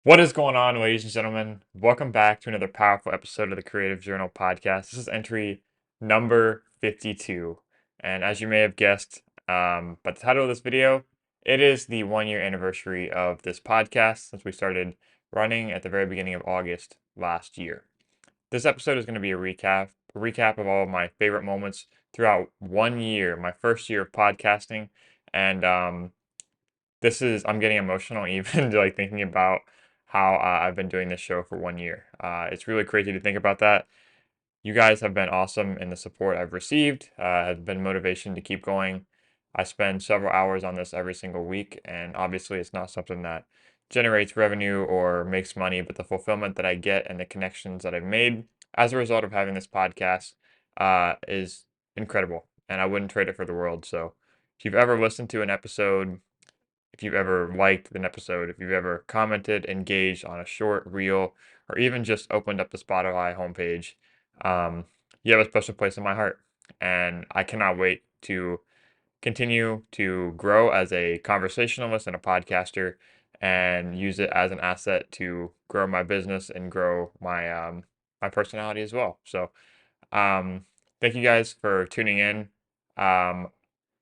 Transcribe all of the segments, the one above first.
What is going on, ladies and gentlemen? Welcome back to another powerful episode of the Creative Journal podcast. This is entry number 52. And as you may have guessed by the title of this video, it is the 1 year anniversary of this podcast since we started running at the very beginning of August last year. This episode is going to be a recap of all of my favorite moments throughout 1 year, my first year of podcasting. And I'm getting emotional even like thinking about how I've been doing this show for 1 year. It's really crazy to think about that. You guys have been awesome in the support I've received, has been motivation to keep going. I spend several hours on this every single week, and obviously, it's not something that generates revenue or makes money, but the fulfillment that I get and the connections that I've made as a result of having this podcast is incredible, and I wouldn't trade it for the world. So, if you've ever listened to an episode, if you've ever liked an episode, if you've ever commented, engaged on a short reel, or even just opened up the Spotify homepage, um, you have a special place in my heart. And I cannot wait to continue to grow as a conversationalist and a podcaster and use it as an asset to grow my business and grow my personality as well. So um, thank you guys for tuning in. Um,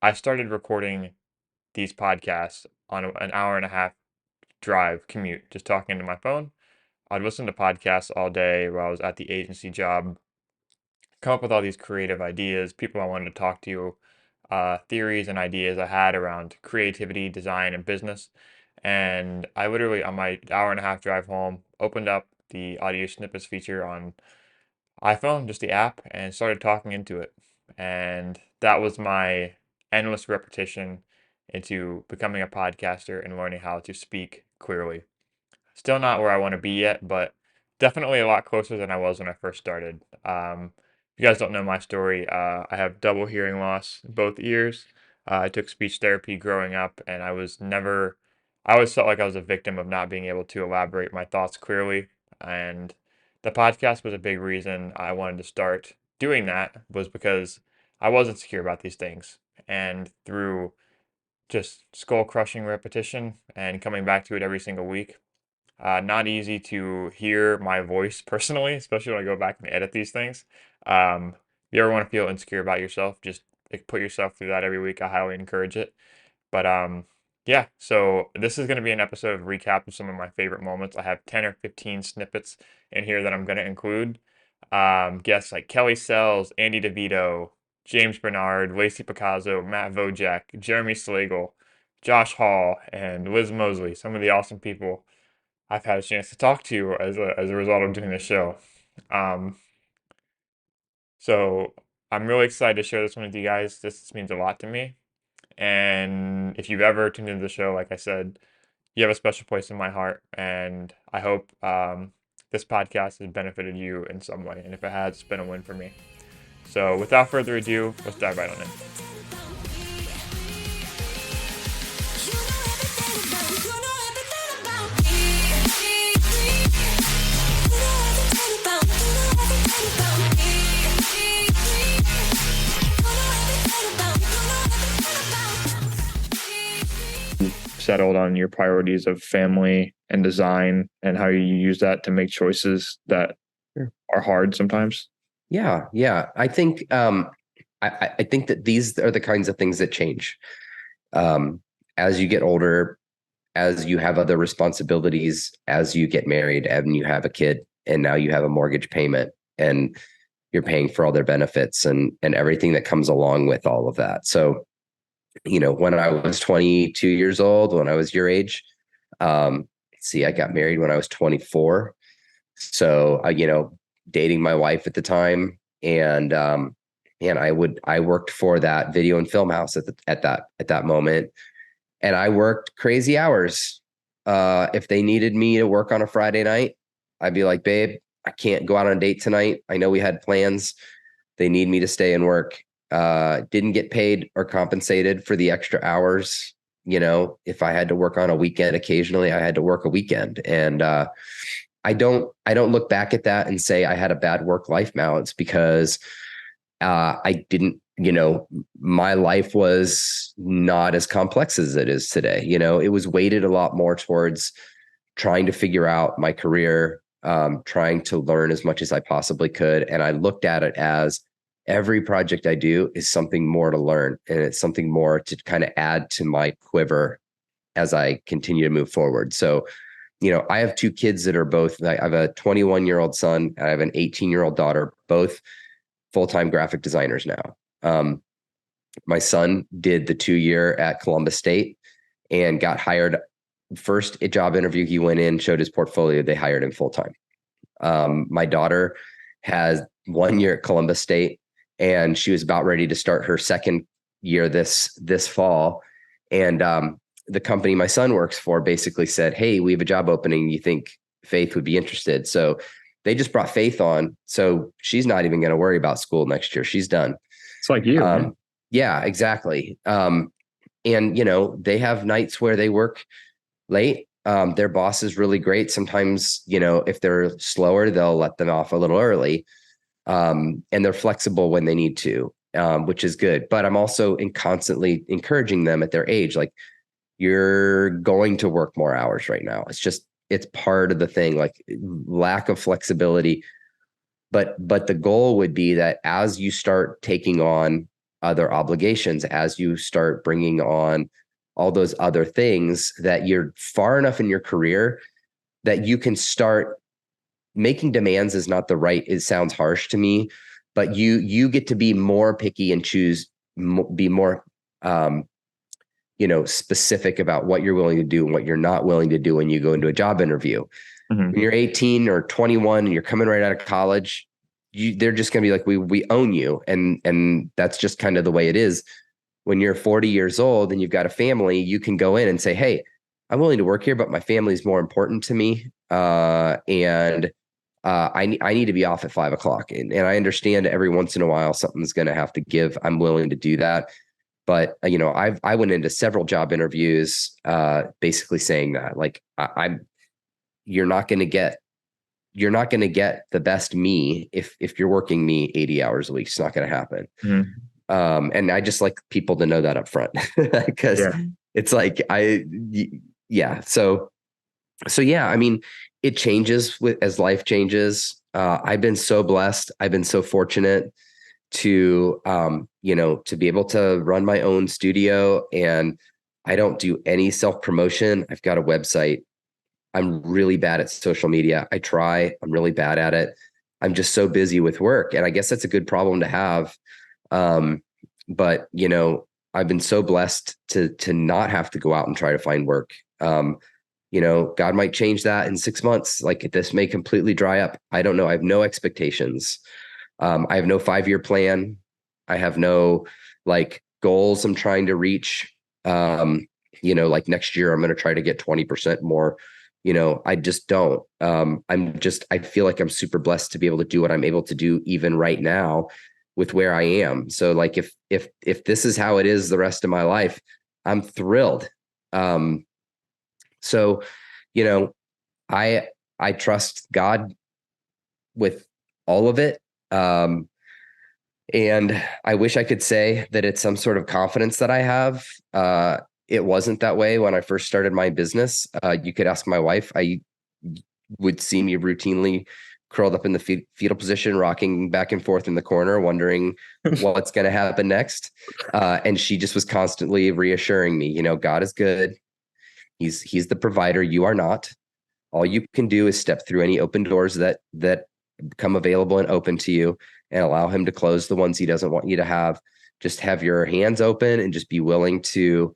I started recording these podcasts on an hour and a half drive commute, just talking into my phone. I'd listen to podcasts all day while I was at the agency job, come up with all these creative ideas, people I wanted to talk to, theories and ideas I had around creativity, design, and business. And I literally, on my hour and a half drive home, opened up the audio snippets feature on iPhone, just the app, and started talking into it. And that was my endless repetition into becoming a podcaster and learning how to speak clearly. Still not where I want to be yet, but definitely a lot closer than I was when I first started. If you guys don't know my story, I have double hearing loss in both ears. I took speech therapy growing up, and I always felt like I was a victim of not being able to elaborate my thoughts clearly. And the podcast was a big reason I wanted to start doing that, was because I was insecure about these things. And through just skull crushing repetition and coming back to it every single week, not easy to hear my voice personally, especially when I go back and edit these things. If you ever want to feel insecure about yourself, just like, put yourself through that every week. I highly encourage it. But yeah, so this is going to be an episode of recap of some of my favorite moments. I have 10 or 15 snippets in here that I'm going to include. Guests like Kelly Sells, Andy DeVito, James Bernard, Lacey Picasso, Matt Vojak, Jeremy Slagle, Josh Hall, and Liz Mosley. Some of the awesome people I've had a chance to talk to as a result of doing this show. Um, so I'm really excited to share this one with you guys. This means a lot to me. And if you've ever tuned into the show, like I said, you have a special place in my heart. And I hope this podcast has benefited you in some way. And if it has, it's been a win for me. So without further ado, let's dive right on in. Settled on your priorities of family and design and how you use that to make choices that Sure. are hard sometimes. Yeah. I think I think that these are the kinds of things that change as you get older, as you have other responsibilities, as you get married, and you have a kid, and now you have a mortgage payment, and you're paying for all their benefits and everything that comes along with all of that. So, when I was 22 years old, when I was your age, I got married when I was 24. So, dating my wife at the time, and I worked for that video and film house at that moment, and I worked crazy hours. If they needed me to work on a Friday night, I'd be like, babe, I can't go out on a date tonight. I know we had plans. They need me to stay and work. Didn't get paid or compensated for the extra hours. If I had to work on a weekend, occasionally I had to work a weekend. And I don't look back at that and say I had a bad work-life balance, because I didn't, my life was not as complex as it is today. It was weighted a lot more towards trying to figure out my career, trying to learn as much as I possibly could. And I looked at it as every project I do is something more to learn. And it's something more to kind of add to my quiver as I continue to move forward. So, I have two kids that are both, I have a 21-year-old son, I have an 18-year-old daughter, both full-time graphic designers now. My son did the 2-year at Columbus State and got hired. First job interview, he went in, showed his portfolio, they hired him full-time. My daughter has 1 year at Columbus State, and she was about ready to start her second year this fall. And the company my son works for basically said, "Hey, we have a job opening. You think Faith would be interested?" So they just brought Faith on. So she's not even going to worry about school next year. She's done. It's like you, man. Yeah, exactly. And they have nights where they work late. Their boss is really great. Sometimes, if they're slower, they'll let them off a little early. And they're flexible when they need to, which is good. But I'm also constantly encouraging them at their age, like, you're going to work more hours right now. It's part of the thing, like lack of flexibility. But the goal would be that as you start taking on other obligations, as you start bringing on all those other things, that you're far enough in your career that you can start making demands is not the right, it sounds harsh to me, but you get to be more picky and choose, be more, specific about what you're willing to do and what you're not willing to do when you go into a job interview. Mm-hmm. When you're 18 or 21 and you're coming right out of college, they're just going to be like, we own you. And that's just kind of the way it is. When you're 40 years old and you've got a family, you can go in and say, "Hey, I'm willing to work here, but my family is more important to me. And I need to be off at 5 o'clock. And I understand every once in a while, something's going to have to give. I'm willing to do that." But, I went into several job interviews, basically saying that, like, you're not going to get the best me if you're working me 80 hours a week. It's not going to happen. Mm-hmm. And I just like people to know that up front, because it's like, yeah. So yeah, I mean, it changes as life changes. I've been so blessed. I've been so fortunate to, to be able to run my own studio, and I don't do any self-promotion. I've got a website. I'm really bad at social media. I'm really bad at it. I'm just so busy with work. And I guess that's a good problem to have. But I've been so blessed to not have to go out and try to find work. God might change that in 6 months. Like, this may completely dry up. I don't know. I have no expectations. I have no 5-year plan. I have no goals I'm trying to reach. Like next year, I'm going to try to get 20% more. I just don't. I feel like I'm super blessed to be able to do what I'm able to do even right now with where I am. So like, if this is how it is the rest of my life, I'm thrilled. So, I trust God with all of it. And I wish I could say that it's some sort of confidence that I have. It wasn't that way when I first started my business. You could ask my wife. I would see me routinely curled up in the fetal position, rocking back and forth in the corner, wondering what's going to happen next. And she just was constantly reassuring me, God is good. He's the provider. You are not. All you can do is step through any open doors that become available and open to you, and allow him to close the ones he doesn't want you to have. Just have your hands open and just be willing to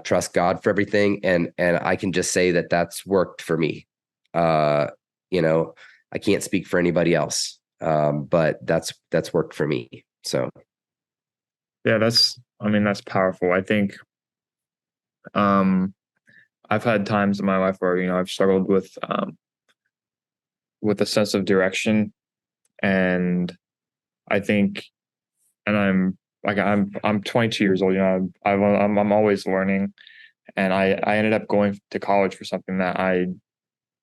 trust God for everything. And I can just say that that's worked for me. I can't speak for anybody else, but that's worked for me. So. Yeah, that's powerful. I think, I've had times in my life where, I've struggled with a sense of direction. And I think, and I'm 22 years old, I'm always learning. And I ended up going to college for something that I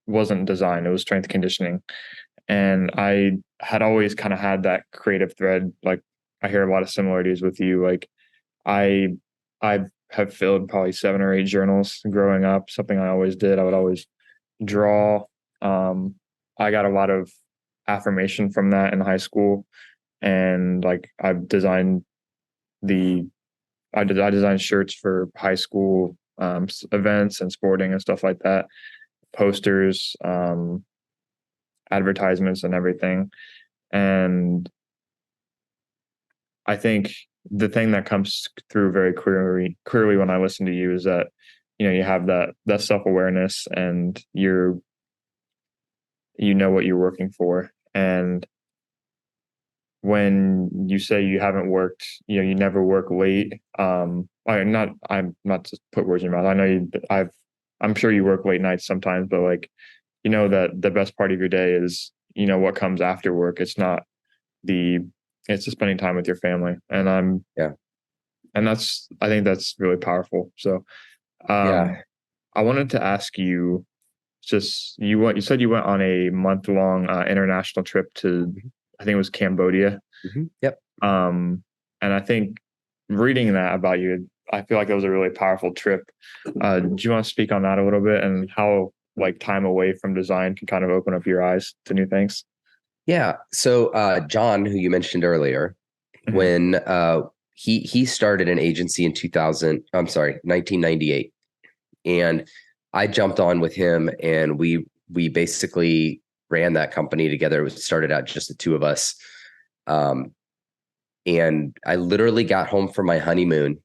wasn't designed. It was strength conditioning. And I had always kind of had that creative thread. Like, I hear a lot of similarities with you. Like, I have filled probably 7 or 8 journals growing up, something I always did. I would always draw. I got a lot of affirmation from that in high school, and like the I designed shirts for high school events and sporting and stuff like that, posters, advertisements, and everything. And I think the thing that comes through very clearly when I listen to you is that you have that self awareness, and you know what you're working for. And when you say you haven't worked, you never work late. I'm not to put words in your mouth. I know I'm sure you work late nights sometimes, but like, that the best part of your day is, what comes after work. The, it's just spending time with your family. Yeah. And I think that's really powerful. So, um, Yeah. I wanted to ask you, you said you went on a month long international trip to, I think it was Cambodia. Yep. And I think reading that about you, I feel like it was a really powerful trip. Do you want to speak on that a little bit, and how like time away from design can kind of open up your eyes to new things? Yeah. So John, who you mentioned earlier, Hmm. when he started an agency in 2000, I'm sorry, 1998, and I jumped on with him, and we basically ran that company together. It started out just the two of us, um, and I literally got home from my honeymoon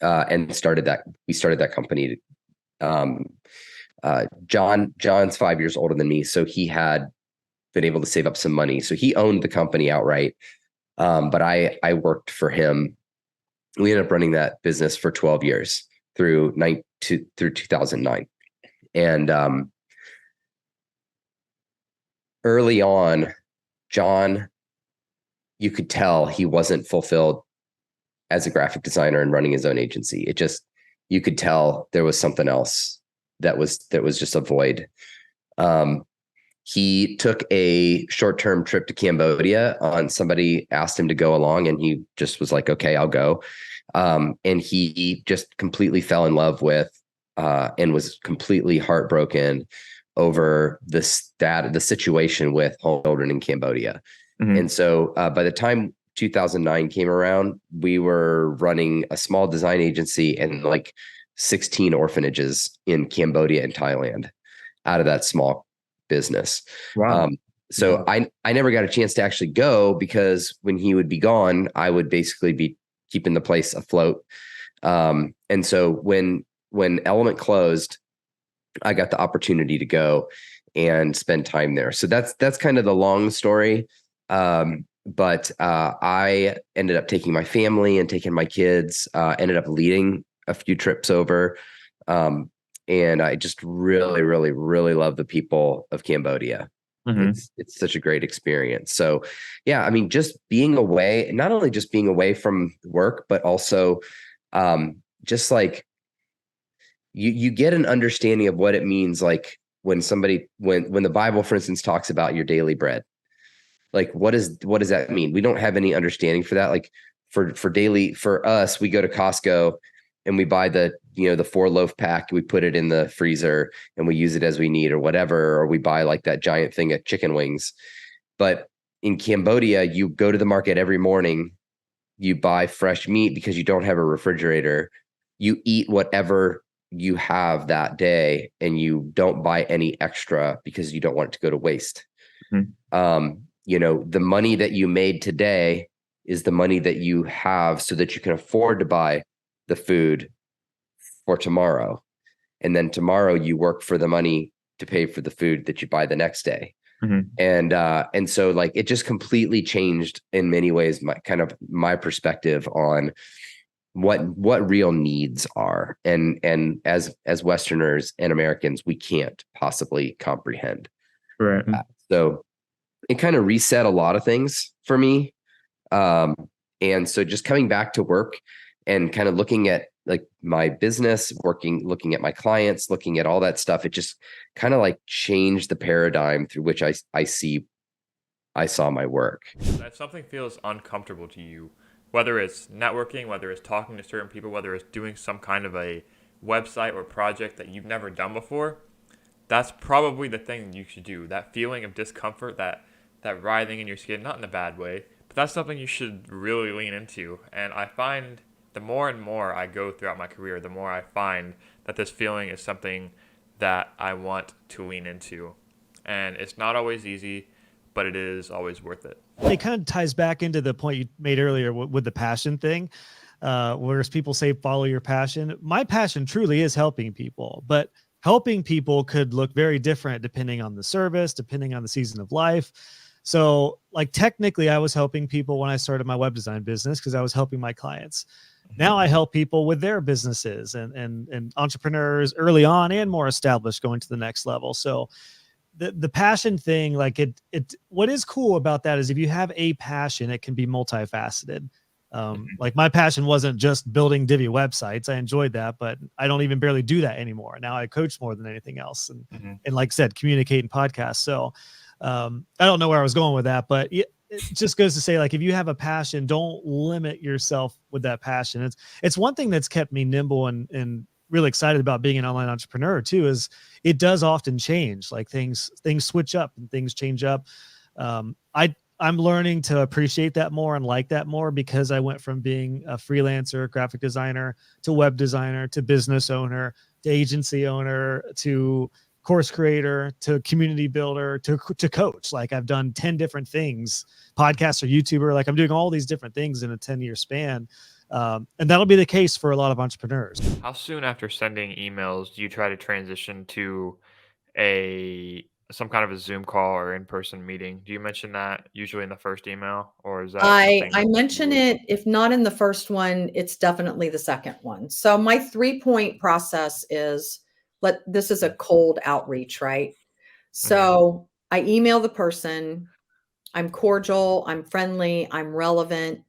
and started that. We started that company. Um, John's 5 years older than me, so he had been able to save up some money. So he owned the company outright. But I worked for him. We ended up running that business for 12 years through 2009. And early on, John, you could tell he wasn't fulfilled as a graphic designer and running his own agency. It just, you could tell there was something else that was just a void. Um, he took a short-term trip to Cambodia on somebody asked him to go along, and he just was like, okay, I'll go. And he just completely fell in love with and was completely heartbroken over the situation with home children in Cambodia. Hmm. And so by the time 2009 came around, we were running a small design agency and like 16 orphanages in Cambodia and Thailand out of that small business. Wow. So Yeah. I never got a chance to actually go because when he would be gone, I would basically be keeping the place afloat. And so when Element closed, I got the opportunity to go and spend time there. So that's kind of the long story. But I ended up taking my family and taking my kids. Ended up leading a few trips over, um, and I just really, really, really love the people of Cambodia. Hmm. It's such a great experience. So, yeah, I mean, just being away, not only just being away from work, but also just like you get an understanding of what it means, like when the Bible, for instance, talks about your daily bread. Like what does that mean? We don't have any understanding for that. Like for daily, for us, we go to Costco and we buy the 4 loaf pack, we put it in the freezer and we use it as we need or whatever, or we buy like that giant thing of chicken wings. But in Cambodia, you go to the market every morning, you buy fresh meat because you don't have a refrigerator. You eat whatever you have that day and you don't buy any extra because you don't want it to go to waste. Hmm. The money that you made today is the money that you have so that you can afford to buy the food for tomorrow. And then tomorrow you work for the money to pay for the food that you buy the next day. Hmm. And so like it just completely changed in many ways my perspective on what real needs are, and as Westerners and Americans we can't possibly comprehend. Right. So it kind of reset a lot of things for me. Um, and so just coming back to work and kind of looking at like my business, looking at my clients, looking at all that stuff, it just kind of like changed the paradigm through which I saw my work. If something feels uncomfortable to you, whether it's networking, whether it's talking to certain people, whether it's doing some kind of a website or project that you've never done before, that's probably the thing you should do. That feeling of discomfort, that writhing in your skin, not in a bad way, but that's something you should really lean into. And I find the more and more I go throughout my career, the more I find that this feeling is something that I want to lean into. And it's not always easy, but it is always worth it. It kind of ties back into the point you made earlier with the passion thing. Whereas people say follow your passion, my passion truly is helping people, but helping people could look very different depending on the service, depending on the season of life. So like technically I was helping people when I started my web design business because I was helping my clients. Now I help people with their businesses and entrepreneurs early on and more established going to the next level. So the passion thing, like what is cool about that is if you have a passion, it can be multifaceted. Like my passion wasn't just building Divi websites. I enjoyed that, but I don't even barely do that anymore. Now I coach more than anything else. And like I said, communicate and podcast. So I don't know where I was going with that, but it just goes to say, like, if you have a passion, don't limit yourself with that passion. It's one thing that's kept me nimble and really excited about being an online entrepreneur too, is it does often change. Like things switch up and things change up. I'm learning to appreciate that more and like that more because I went from being a freelancer, graphic designer, to web designer, to business owner, to agency owner, to course creator, to community builder, to coach. Like I've done 10 different things, podcaster, YouTuber, like I'm doing all these different things in a 10-year span. And that'll be the case for a lot of entrepreneurs. How soon after sending emails do you try to transition to a some kind of a Zoom call or in-person meeting? Do you mention that usually in the first email, or is that I something I you mention wait? it, if not in the first one, it's definitely the second one. So my 3-point process is, this is a cold outreach, right? Mhm. So I email the person, I'm cordial, I'm friendly, I'm relevant,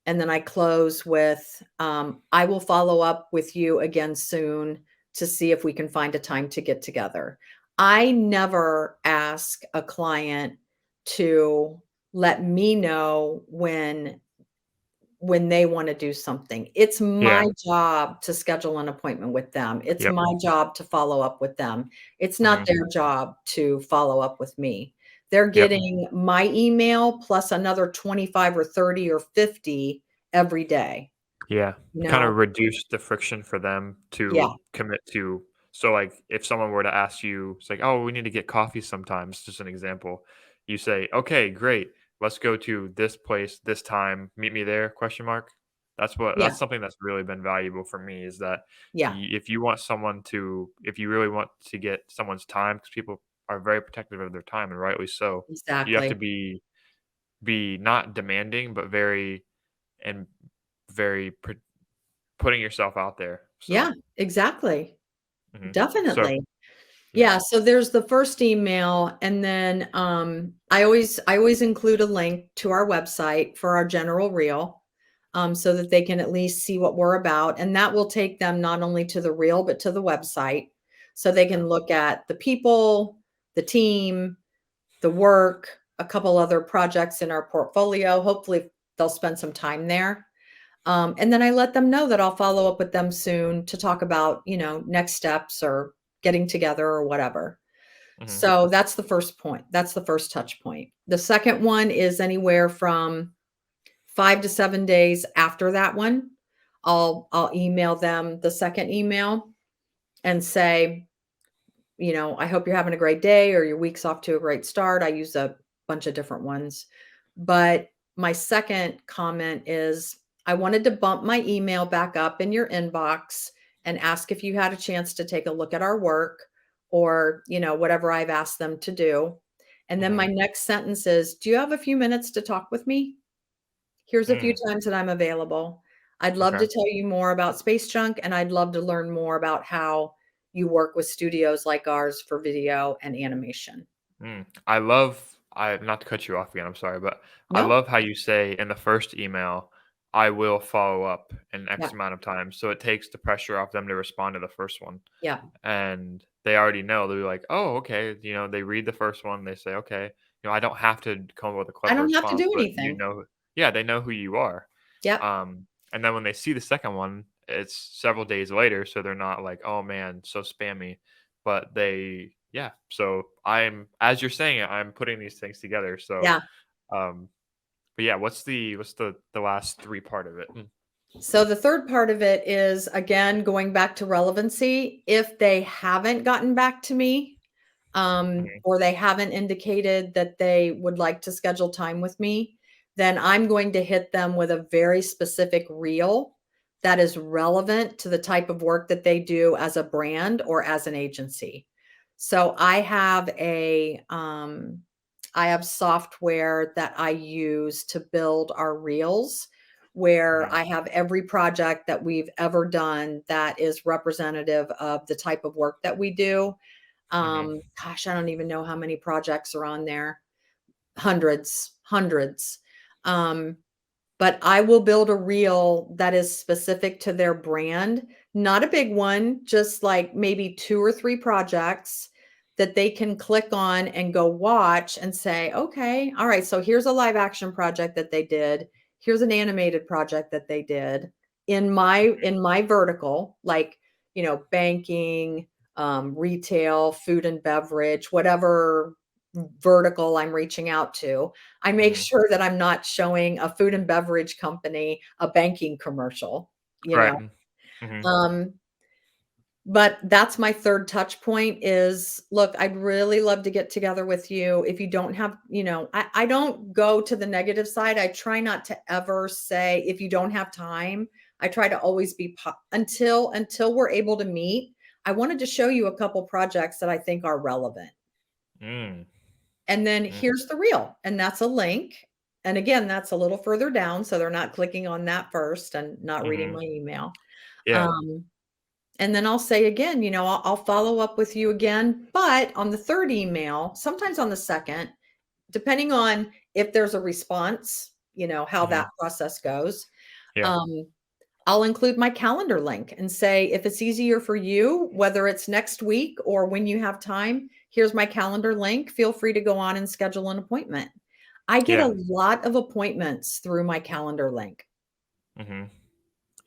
and then I close with, I will follow up with you again soon to see if we can find a time to get together. I never ask a client to let me know when they want to do something. It's my Yeah. job to schedule an appointment with them. It's Yep. my job to follow up with them. It's not Mhm. their job to follow up with me. They're Yep. getting my email plus another 25 or 30 or 50 every day, Yeah. you Kind know? of reduce the friction for them Yeah, to commit to. So, like, if someone were to ask you, it's like, "Oh, we need to get coffee sometimes," just an example. You say, "Okay, great. Let's go to this place this time. Meet me there?" Question mark. yeah, That's something that's really been valuable for me is that yeah, if you want someone to, if you really want to get someone's time, because people are very protective of their time, and rightly so, you have to exactly. be not demanding, but and very putting yourself out there. Yeah, So, exactly. mhm. So, Definitely. yeah. Yeah, so there's the first email, and then, I always include a link to our website for our general reel, so that they can at least see what we're about, and that will take them not only to the reel, but to the website, so they Okay. can look at the people, the team, the work, a couple other projects in our portfolio. Hopefully, they'll spend some time there. And then I let them know that I'll follow up with them soon to talk about, next steps or getting together or whatever. Mhm. So that's the first point. That's the first touch point. The second one is anywhere from 5 to 7 days after that one. I'll email them the second email and say, I hope you're having a great day or your week's off to a great start. I use a bunch of different ones. But my second comment is, I wanted to bump my email back up in your inbox and ask if you had a chance to take a look at our work or, whatever I've asked them to do. And then my Mhm. next sentence is, do you have a few minutes to talk with me? Here's a few Mm. times that I'm available. I'd love Okay. to tell you more about Space Junk, and I'd love to learn more about how you work with studios like ours for video and animation. I not to cut you off again, I'm sorry, but I No? love how you say in the first email, "I will follow up in Yeah, X amount of time," so it takes the pressure off them to respond to the first one, yeah. and they already know. They're like, "Oh, okay," they read the first one, they say, "Okay," I don't have to come up with a I clever don't have to response, do but anything. yeah, they know who you are. Yep. And then when they see the second one, it's several days later, so they're not like, "Oh man, so spammy," but yeah. So as you're saying it, I'm putting these things together. So, Yeah. um, but yeah, what's the last three part of it? So the third part of it is, again, going back to relevancy. If they haven't gotten back to me, Mhm, or they haven't indicated that they would like to schedule time with me, then I'm going to hit them with a very specific reel that is relevant to the type of work that they do as a brand or as an agency. So I have software that I use to build our reels, where mhm, I have every project that we've ever done that is representative of the type of work that we do. mhm. Gosh, I don't even know how many projects are on there. Hundreds, hundreds. Um, but I will build a reel that is specific to their brand, not a big one, just like maybe 2 or 3 projects that they can click on and go watch and say, "Okay, all right, so here's a live action project that they did. Here's an animated project that they did in my vertical, like, banking, retail, food and beverage, whatever vertical I'm reaching out to. I make Mhm. sure that I'm not showing a food and beverage company a banking commercial, you Right. know? Mhm. Um, but that's my third touch point is, look, I'd really love to get together with you. If you don't have, I don't go to the negative side. I try not to ever say, if you don't have time. I try to always be until we're able to meet. I wanted to show you a couple projects that I think are relevant. Mm, And then mm, here's the reel, and that's a link. And again, that's a little further down, so they're not clicking on that first and not reading mhm. my email. Yeah. Um, and then I'll say again, I'll follow up with you again, but on the third email, sometimes on the second, depending on if there's a response, how Mhm. that process goes. Yeah. Um, I'll include my calendar link and say, if it's easier for you, whether it's next week or when you have time, here's my calendar link. Feel free to go on and schedule an appointment. I get a Yeah. lot of appointments through my calendar link. Mhm.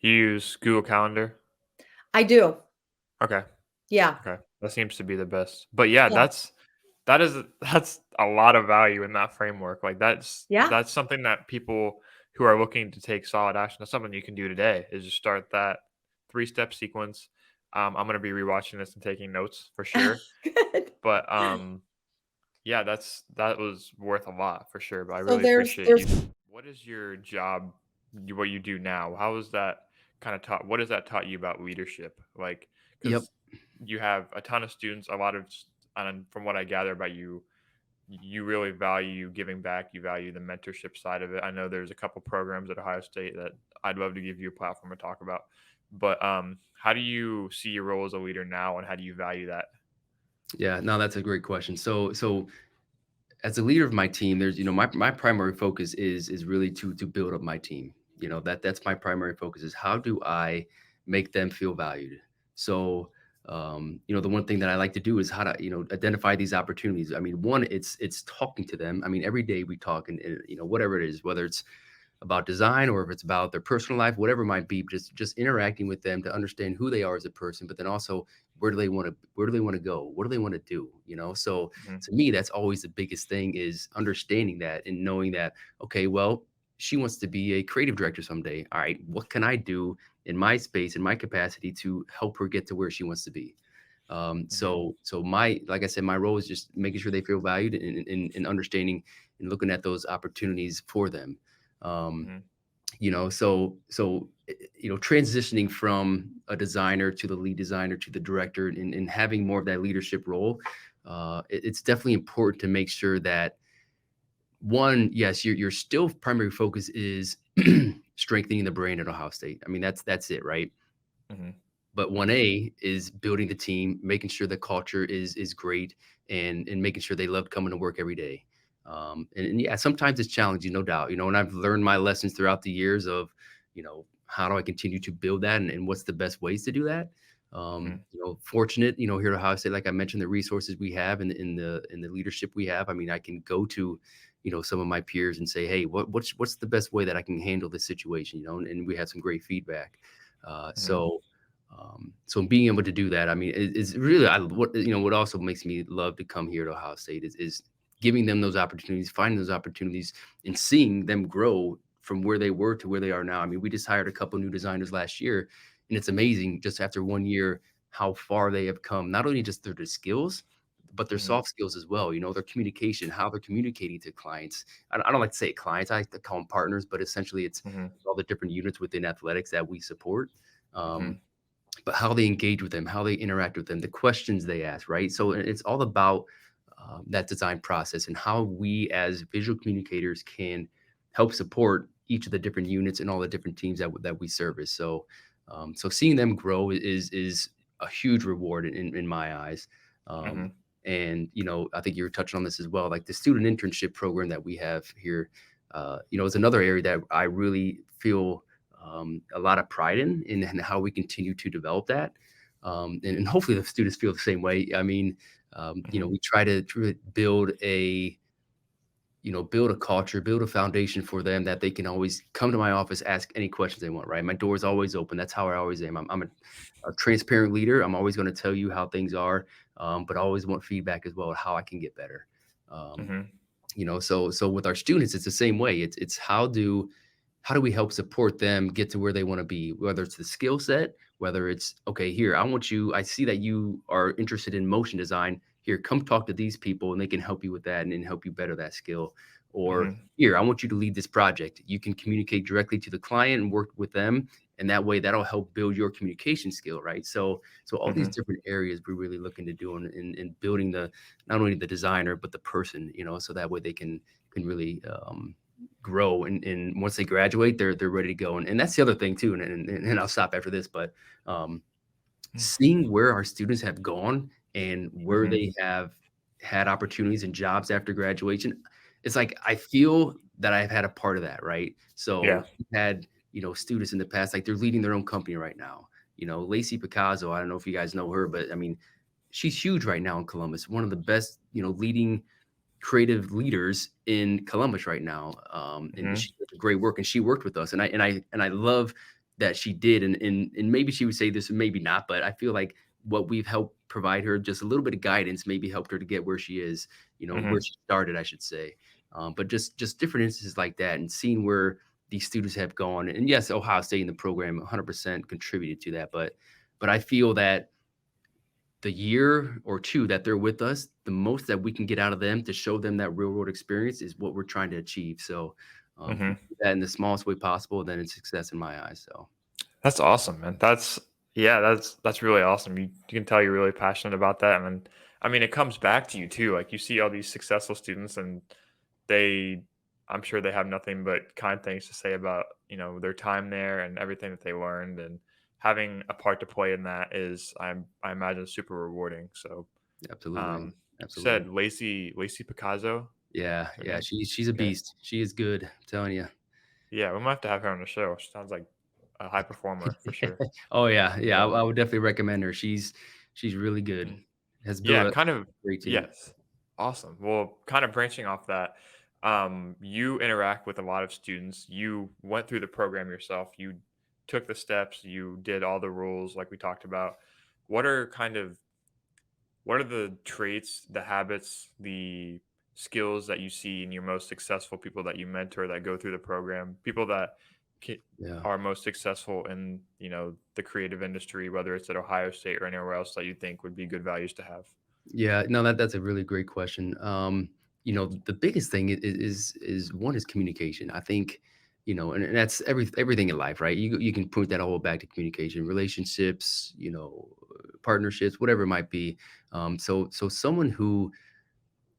You use Google Calendar? I do. Okay. Yeah. Okay. That seems to be the best. But yeah, Yeah. that's a lot of value in that framework. Like Yeah. that's something that people who are looking to take solid action, that's something you can do today is just start that three-step sequence. I'm gonna be rewatching this and taking notes for sure. Good. But yeah, that was worth a lot for sure. But I So really appreciate there's you. What is your job? What you do now? How is that kind of taught? What has that taught you about leadership? Like, Yep. because you have a ton of students, a lot of, and from what I gather about you, you really value giving back. You value the mentorship side of it. I know there's a couple programs at Ohio State that I'd love to give you a platform to talk about. But how do you see your role as a leader now, and how do you value that? Yeah, no, that's a great question. So as a leader of my team, there's my primary focus is really to build up my team. That's my primary focus is how do I make them feel valued. So the one thing that I like to do is how to identify these opportunities. I mean, one, it's talking to them. I mean, every day we talk, and whatever it is, whether it's about design or if it's about their personal life, whatever it might be, just interacting with them to understand who they are as a person, but then also where do they want to go, what do they want to do, so Mhm. to me that's always the biggest thing is understanding that and knowing that, okay, well, she wants to be a creative director someday. All right, what can I do in my space, in my capacity to help her get to where she wants to be? Mhm. So my, like I said, my role is just making sure they feel valued and understanding and looking at those opportunities for them. um, Mhm. transitioning from a designer to the lead designer to the director and having more of that leadership role, it's definitely important to make sure that, one, yes, your still primary focus is strengthening the brand at Ohio State. I mean, that's it, right? Mhm. But Mhm. 1A is building the team, making sure the culture is great, and making sure they love coming to work every day. And yeah, sometimes it's challenging, no doubt. And I've learned my lessons throughout the years of, how do I continue to build that, and what's the best ways to do that. Mhm. Fortunate, here at Ohio State, like I mentioned, the resources we have and in the leadership we have. I mean, I can go to, some of my peers and say, hey, what's the best way that I can handle this situation, and we had some great feedback. Mhm. So So being able to do that, I mean, is really what also makes me love to come here to Ohio State is giving them those opportunities, finding those opportunities, and seeing them grow from where they were to where they are now. I mean, we just hired a couple new designers last year, and it's amazing just after 1 year how far they have come. Not only just their skills, but their Mhm. soft skills as well. Their communication, how they're communicating to clients. I don't like to say clients; I like to call them partners, but essentially it's Mhm. all the different units within athletics that we support. Um, Mhm. but how they engage with them, how they interact with them, the questions they ask, right? So it's all about that design process and how we as visual communicators can help support each of the different units and all the different teams that we service. So seeing them grow is a huge reward in my eyes. Um, Mhm. and I think you were touching on this as well, like the student internship program that we have here. Is another area that I really feel a lot of pride in how we continue to develop that. And hopefully the students feel the same way. I mean, Mhm. we try to build build a culture, build a foundation for them that they can always come to my office, ask any questions they want, right? My door is always open. That's how I always am. I'm a transparent leader. I'm always going to tell you how things are, but I always want feedback as well, how I can get better. Um, Mhm. so with our students, it's the same way. It's how do we help support them get to where they want to be, whether it's the skill set, whether it's, okay, here, I see that you are interested in motion design. Here, come talk to these people and they can help you with that and help you better that skill. Or Mhm. here, I want you to lead this project. You can communicate directly to the client and work with them. And that way that'll help build your communication skill, right? So all these Mhm. different areas we're really looking to do in building not only the designer, but the person, so that way they can really grow and once they graduate they're ready to go, and that's the other thing too, and I'll stop after this, but um, seeing where our students have gone and where Mhm. they have had opportunities and jobs after graduation, it's like I feel that I've had a part of that, right? Yeah. So we've had students in the past, like they're leading their own company right now. Lacey Picasso, I don't know if you guys know her, but I mean, she's huge right now in Columbus, one of the best leading creative leaders in Columbus right now. And Mhm. she did great work, and she worked with us, and I love that she did. And maybe she would say this, and maybe not, but I feel like what we've helped provide her, just a little bit of guidance, maybe helped her to get where she is, where Mhm. she started, I should say. But just different instances like that, and seeing where these students have gone. And yes, Ohio State in the program 100% contributed to that, but I feel that the year or two that they're with us, the most that we can get out of them to show them that real world experience is what we're trying to achieve. So if we Mhm. do that in the smallest way possible, then it's success in my eyes. So That's awesome, man. Yeah, that's really awesome. You can tell you're really passionate about that. And I mean, it comes back to you too. Like you see all these successful students and they I'm sure they have nothing but kind things to say about, their time there and everything that they learned, and having a part to play in that is I imagine super rewarding. So, absolutely, absolutely. said Lacey Picasso, Yeah, her yeah. name? She's a Okay. beast. She is good. I'm telling you. Yeah, we might have to have her on the show. She sounds like a high performer for sure. Oh yeah, yeah. Yeah. I would definitely recommend her. She's really good. Mhm. Has built Yeah, a kind of. great team. Yes. Awesome. Well, kind of branching off that, you interact with a lot of students. You went through the program yourself. You took the steps. You did all the rules like we talked about. What are kind of what are the traits, the habits, the skills that you see in your most successful people that you mentor that go through the program? People that ki- Yeah. are most successful in, the creative industry, whether it's at Ohio State or anywhere else that you think would be good values to have. Yeah, no, that's a really great question. The biggest thing is one is communication. I think, and that's everything in life, right? You can point that all back to communication, relationships, partnerships, whatever it might be. So someone who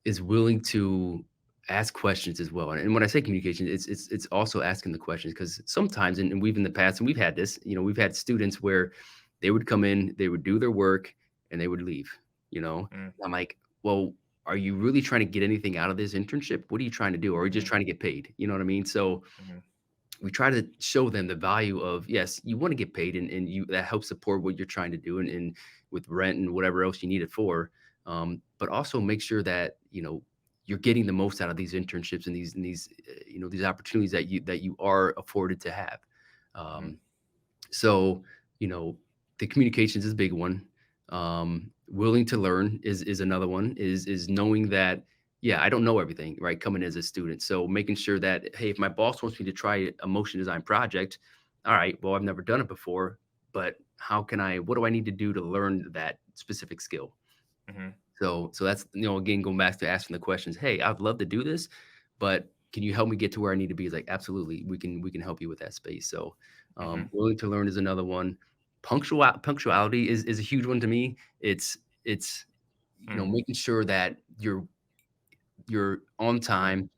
is willing to ask questions as well. And when I say communication, it's also asking the questions, because sometimes, and we've in the past, and we've had this, we've had students where they would come in, they would do their work, and they would leave. You know, Mm, I'm like, well, are you really trying to get anything out of this internship? What are you trying to do? Or are you just mhm, trying to get paid? You know what I mean? So mhm, we try to show them the value of, yes, you want to get paid, and you that helps support what you're trying to do, and with rent and whatever else you need it for. But also make sure that you're getting the most out of these internships and these opportunities that you are afforded to have. mhm, Um, so you know the communications is a big one. Willing to learn is another one. Is knowing that, yeah, I don't know everything, right? Coming as a student, so making sure that, hey, if my boss wants me to try a motion design project, all right, well, I've never done it before, but how can I? What do I need to do to learn that specific skill? Mhm. So that's, again, going back to asking the questions. Hey, I'd love to do this, but can you help me get to where I need to be? Is like, absolutely, we can help you with that space. So Mhm. willing to learn is another one. Punctuality is a huge one to me. It's Mm. making sure that you're on Mhm. time,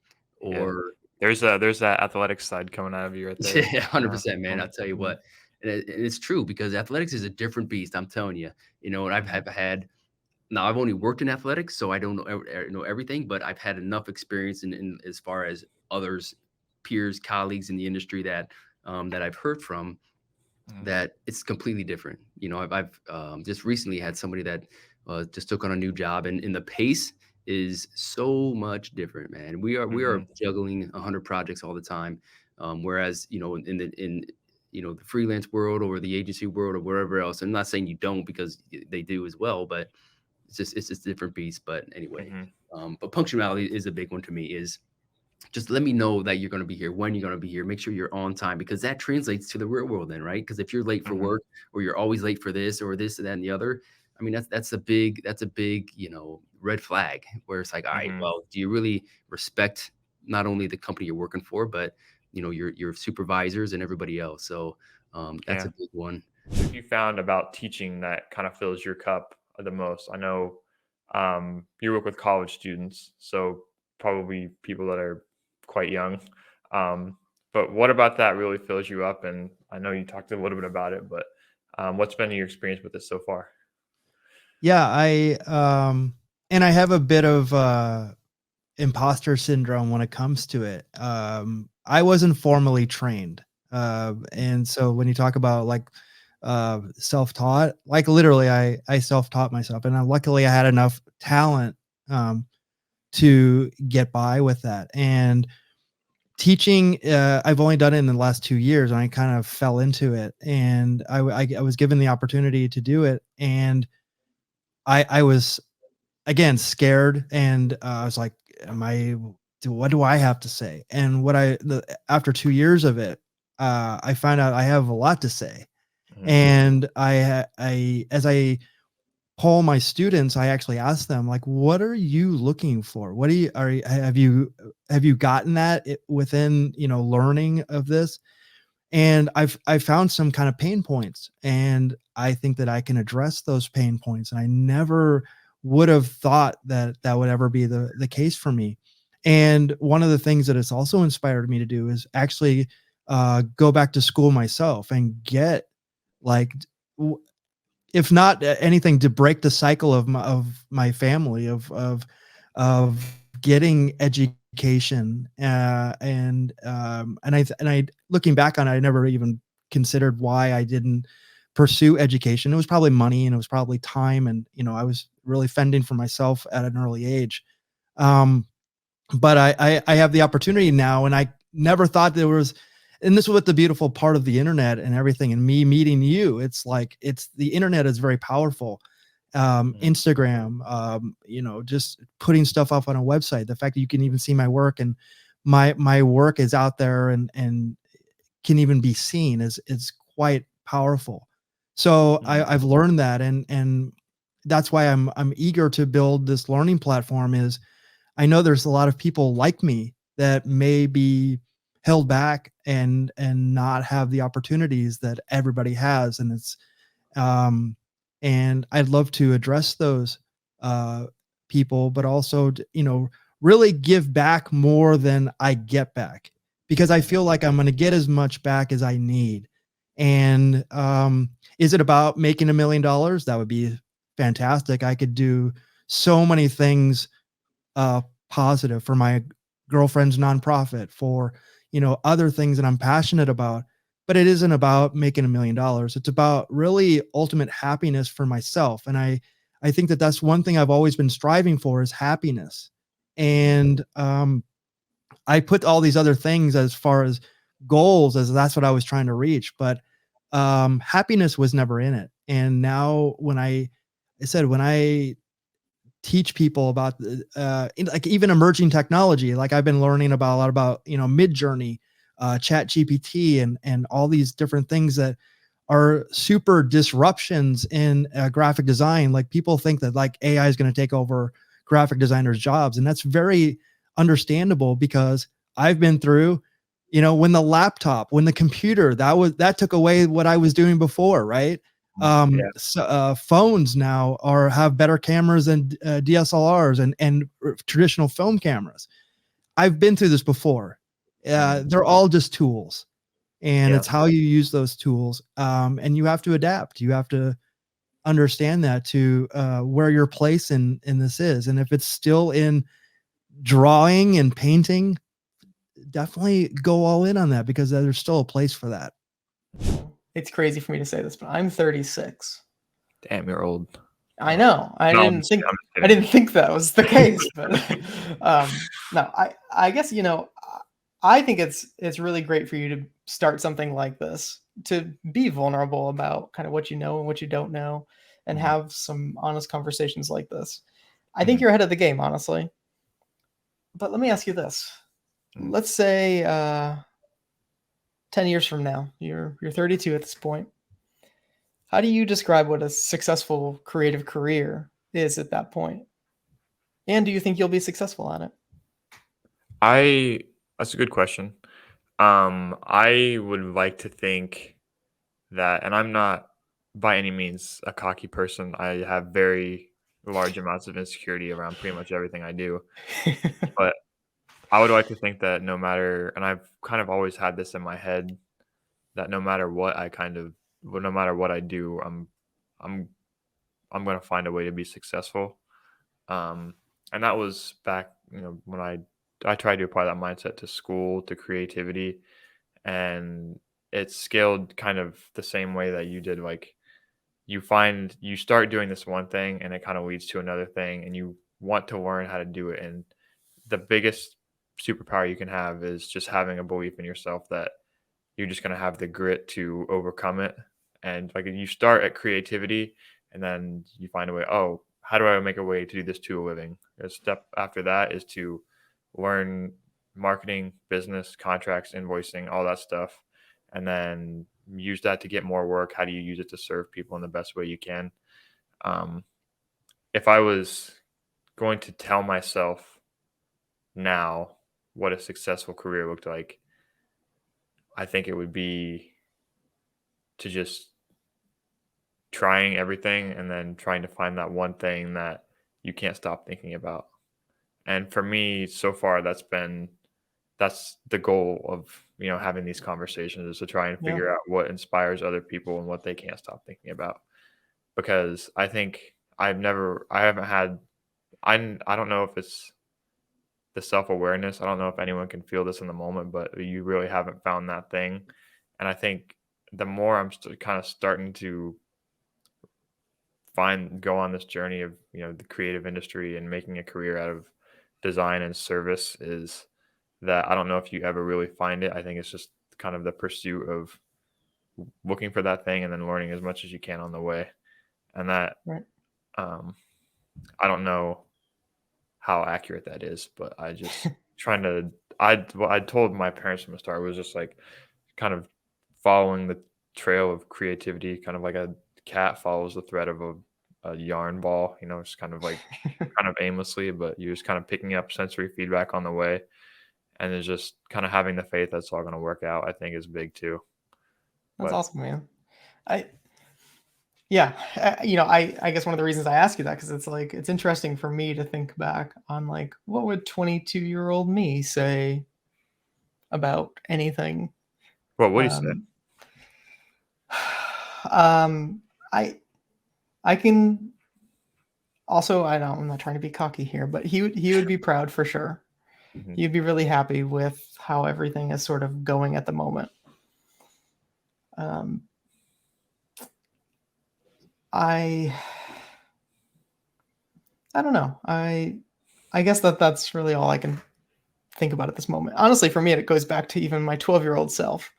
Yeah. or There's that athletic side coming out of you right there. yeah, 100%, man. I'll tell you Mhm. what, and it's true, because athletics is a different beast. I'm telling you, and I've Mhm. have had. Now, I've only worked in athletics, so I don't know everything, but I've had enough experience in as far as others, peers, colleagues in the industry that I've heard from, Mhm. that it's completely different. I've just recently had somebody that just took on a new job, and the pace is so much different, man. We are Mhm. juggling 100 projects all the time, whereas in the freelance world or the agency world or wherever else. I'm not saying you don't, because they do as well, but it's just a different beast. But anyway, Mhm. but punctuality is a big one to me. Is just let me know that you're going to be here, when you're going to be here. Make sure you're on time, because that translates to the real world then, right? Because if you're late for Mhm. work, or you're always late for this or this and that and the other, I mean, that's a big red flag, where it's like, all right, Mhm. well, do you really respect not only the company you're working for, but your supervisors and everybody else? So that's a Yeah. big one. What have you found about teaching that kind of fills your cup the most? I know you work with college students, so probably people that are quite young. Um, but what about that really fills you up? And I know you talked a little bit about it, but what's been your experience with this so far? Yeah, and I have a bit of imposter syndrome when it comes to it. I wasn't formally trained. And so when you talk about like self-taught, like literally I self-taught myself, and luckily I had enough talent um to get by with that. And teaching, I've only done it in the last 2 years, and I kind of fell into it, and I was given the opportunity to do it, and I was again scared, and I was like, am I what do I have to say? And after 2 years of it, I found out I have a lot to say. Mhm. And I as I poll my students, I actually ask them, like, what are you looking for? What do you are you- have you gotten that within, learning of this? And I found some kind of pain points, and I think that I can address those pain points. And I never would have thought that that would ever be the case for me. And one of the things that it's also inspired me to do is actually go back to school myself and get like if not anything, to break the cycle of my family of getting education. And I looking back on it, I never even considered why I didn't pursue education. It was probably money, and it was probably time, and I was really fending for myself at an early age. Um, but I have the opportunity now, and I never thought there was. And this is what the beautiful part of the internet and everything, and me meeting you. It's like the internet is very powerful. Mhm. Instagram, just putting stuff up on a website. The fact that you can even see my work, and my work is out there, and can even be seen, is quite powerful. So Mhm. I've learned that, and that's why I'm eager to build this learning platform. Is I know there's a lot of people like me that may be held back and not have the opportunities that everybody has, and um I'd love to address those uh people, but also really give back more than I get back, because I feel like I'm going to get as much back as I need. And is it about making $1 million? That would be fantastic. I could do so many things uh, positive for my girlfriend's nonprofit, for other things that I'm passionate about. But it isn't about making $1 million. It's about really ultimate happiness for myself. And I think that that's one thing I've always been striving for, is happiness. Mhm. And I put all these other things as far as goals, as that's what I was trying to reach. But happiness was never in it. And now when I teach people about like even emerging technology, like I've been learning about a lot about, Midjourney, Chat GPT, and all these different things that are super disruptions in graphic design. Like people think that like AI is going to take over graphic designers' jobs, and that's very understandable because I've been through, when the computer that took away what I was doing before, right? Yeah. Phones now have better cameras than DSLRs and traditional film cameras. I've been through this before. They're all just tools, and Yeah. it's how you use those tools. And you have to adapt. You have to understand that to where your place in this is. And if it's still in drawing and painting, definitely go all in on that, because there's still a place for that. It's crazy for me to say this, but I'm 36. Damn, you're old. I know. I No, I'm didn't just think kidding, I'm just I kidding. didn't think that was the case, but no, I guess I think it's really great for you to start something like this, to be vulnerable about kind of what you know and what you don't know, and Mhm. have some honest conversations like this. I think you're ahead of the game, honestly. But let me ask you this. Mhm. Let's say 10 years from now, you're 32 at this point. How do you describe what a successful creative career is at that point? And do you think you'll be successful at it? That's a good question. I would like to think that, and I'm not by any means a cocky person. I have very large amounts of insecurity around pretty much everything I do. But I would like to think that no matter, and I've kind of always had this in my head, that no matter what no matter what I do, I'm, I'm going to find a way to be successful. Um, and that was back, when I tried to apply that mindset to school, to creativity, and it's scaled kind of the same way that you did. Like you start doing this one thing and it kind of leads to another thing, and you want to learn how to do it. And the biggest superpower you can have is just having a belief in yourself that you're just going to have the grit to overcome it. And like you start at creativity and then you find a way, oh, how do I make a way to do this to a living? A step after that is to learn marketing, business, contracts, invoicing, all that stuff. And then use that to get more work. How do you use it to serve people in the best way you can? Um, if I was going to tell myself now what a successful career looked like, I think it would be to just trying everything and then trying to find that one thing that you can't stop thinking about. And for me, so far, that's the goal of having these conversations, is to try and Yeah. figure out what inspires other people and what they can't stop thinking about. Because I think I haven't had, I don't know if it's the self-awareness. I don't know if anyone can feel this in the moment, but you really haven't found that thing. And I think the more I'm kind of starting to go on this journey of the creative industry and making a career out of design and service, is that I don't know if you ever really find it. I think it's just kind of the pursuit of looking for that thing and then learning as much as you can on the way. And that Right. um I don't know how accurate that is, but I just trying to I told my parents from the start, was just like kind of following the trail of creativity, kind of like a cat follows the thread of a yarn ball, it's kind of like kind of aimlessly, but you're just kind of picking up sensory feedback on the way. And it's just kind of having the faith that's all going to work out, I think, is big too. That's But awesome, man. I Yeah, I guess one of the reasons I ask you that, because it's like it's interesting for me to think back on like what would 22-year-old me say about anything. what do you say? Um, I can also, I'm not trying to be cocky here, but he would be proud for sure. Mhm. He'd be really happy with how everything is sort of going at the moment. Um, I I don't know. I guess that's really all I can think about at this moment. Honestly, for me, it goes back to even my 12-year-old self.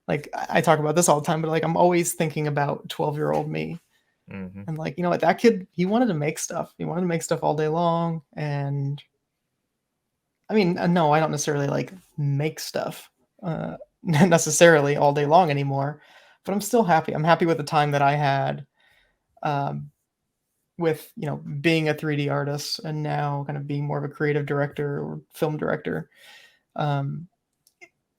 like I talk about this all the time, but like I'm always thinking about 12-year-old me. Mm-hmm. And like, you know what, that kid, he wanted to make stuff. He wanted to make stuff all day long. And I mean, no, I don't necessarily like make stuff necessarily all day long anymore, but I'm still happy. I'm happy with the time that I had with, you know, being a 3D artist and now kind of being more of a creative director or film director.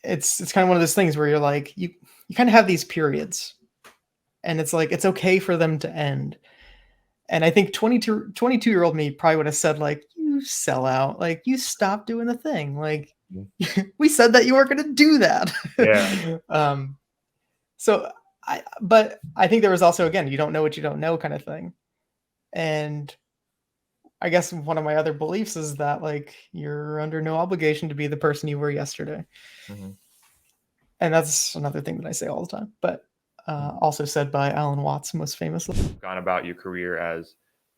It's kind of one of those things where you're like, you kind of have these periods and it's like, it's okay for them to end. And I think 22-year-old me probably would have said like, you sell out, like you stop doing the thing. Like we said that you weren't going to do that. Yeah. But I think there was also, again, you don't know what you don't know kind of thing. And I guess one of my other beliefs is that like, you're under no obligation to be the person you were yesterday. Mm-hmm. And that's another thing that I say all the time, but also said by Alan Watts most famously. Gone about your career as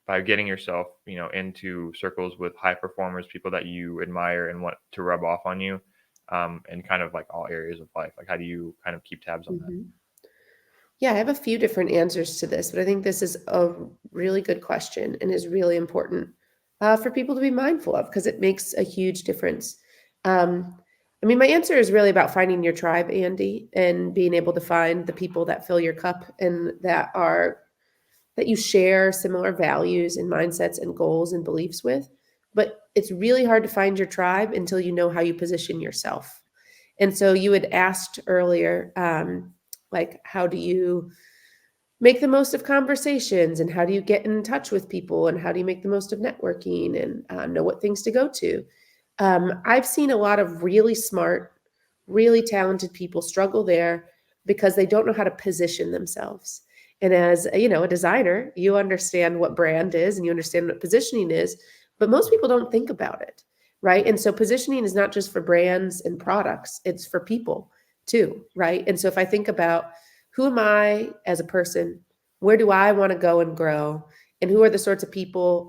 by getting yourself, you know, into circles with high performers, people that you admire and want to rub off on you, in kind of like all areas of life. Like, how do you kind of keep tabs on that? Yeah, I have a few different answers to this, but I think this is a really good question and is really important for people to be mindful of because it makes a huge difference. I mean, my answer is really about finding your tribe, Andy, and being able to find the people that fill your cup and that you share similar values and mindsets and goals and beliefs with. But it's really hard to find your tribe until you know how you position yourself. And so you had asked earlier, like, how do you make the most of conversations and how do you get in touch with people and how do you make the most of networking and know what things to go to? I've seen a lot of really smart, really talented people struggle there because they don't know how to position themselves. And as you know, a designer, you understand what brand is and you understand what positioning is, but most people don't think about it, right? And so positioning is not just for brands and products, it's for people too, right? And so if I think about who am I as a person, where do I want to go and grow, and who are the sorts of people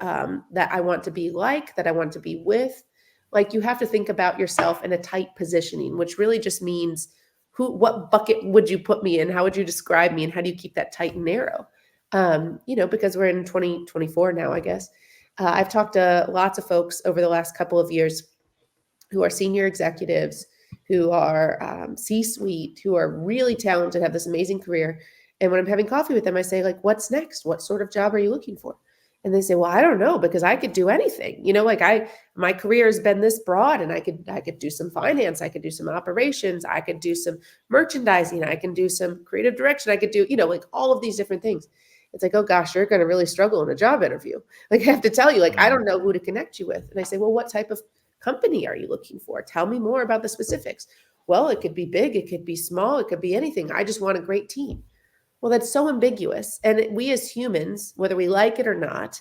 that I want to be like, that I want to be with, like you have to think about yourself in a tight positioning, which really just means what bucket would you put me in? How would you describe me? And how do you keep that tight and narrow? You know, because we're in 2024 now, I guess. I've talked to lots of folks over the last couple of years who are senior executives, who are C-suite, who are really talented, have this amazing career. And when I'm having coffee with them, I say, like, what's next? What sort of job are you looking for? And they say, well, I don't know, because I could do anything. You know, like my career has been this broad and I could do some finance, I could do some operations, I could do some merchandising, I can do some creative direction, I could do, you know, like all of these different things. It's like, oh gosh, you're going to really struggle in a job interview. Like I have to tell you, like, I don't know who to connect you with. And I say, well, what type of company are you looking for? Tell me more about the specifics. Well, it could be big, it could be small, it could be anything. I just want a great team. Well, that's so ambiguous. And we as humans, whether we like it or not,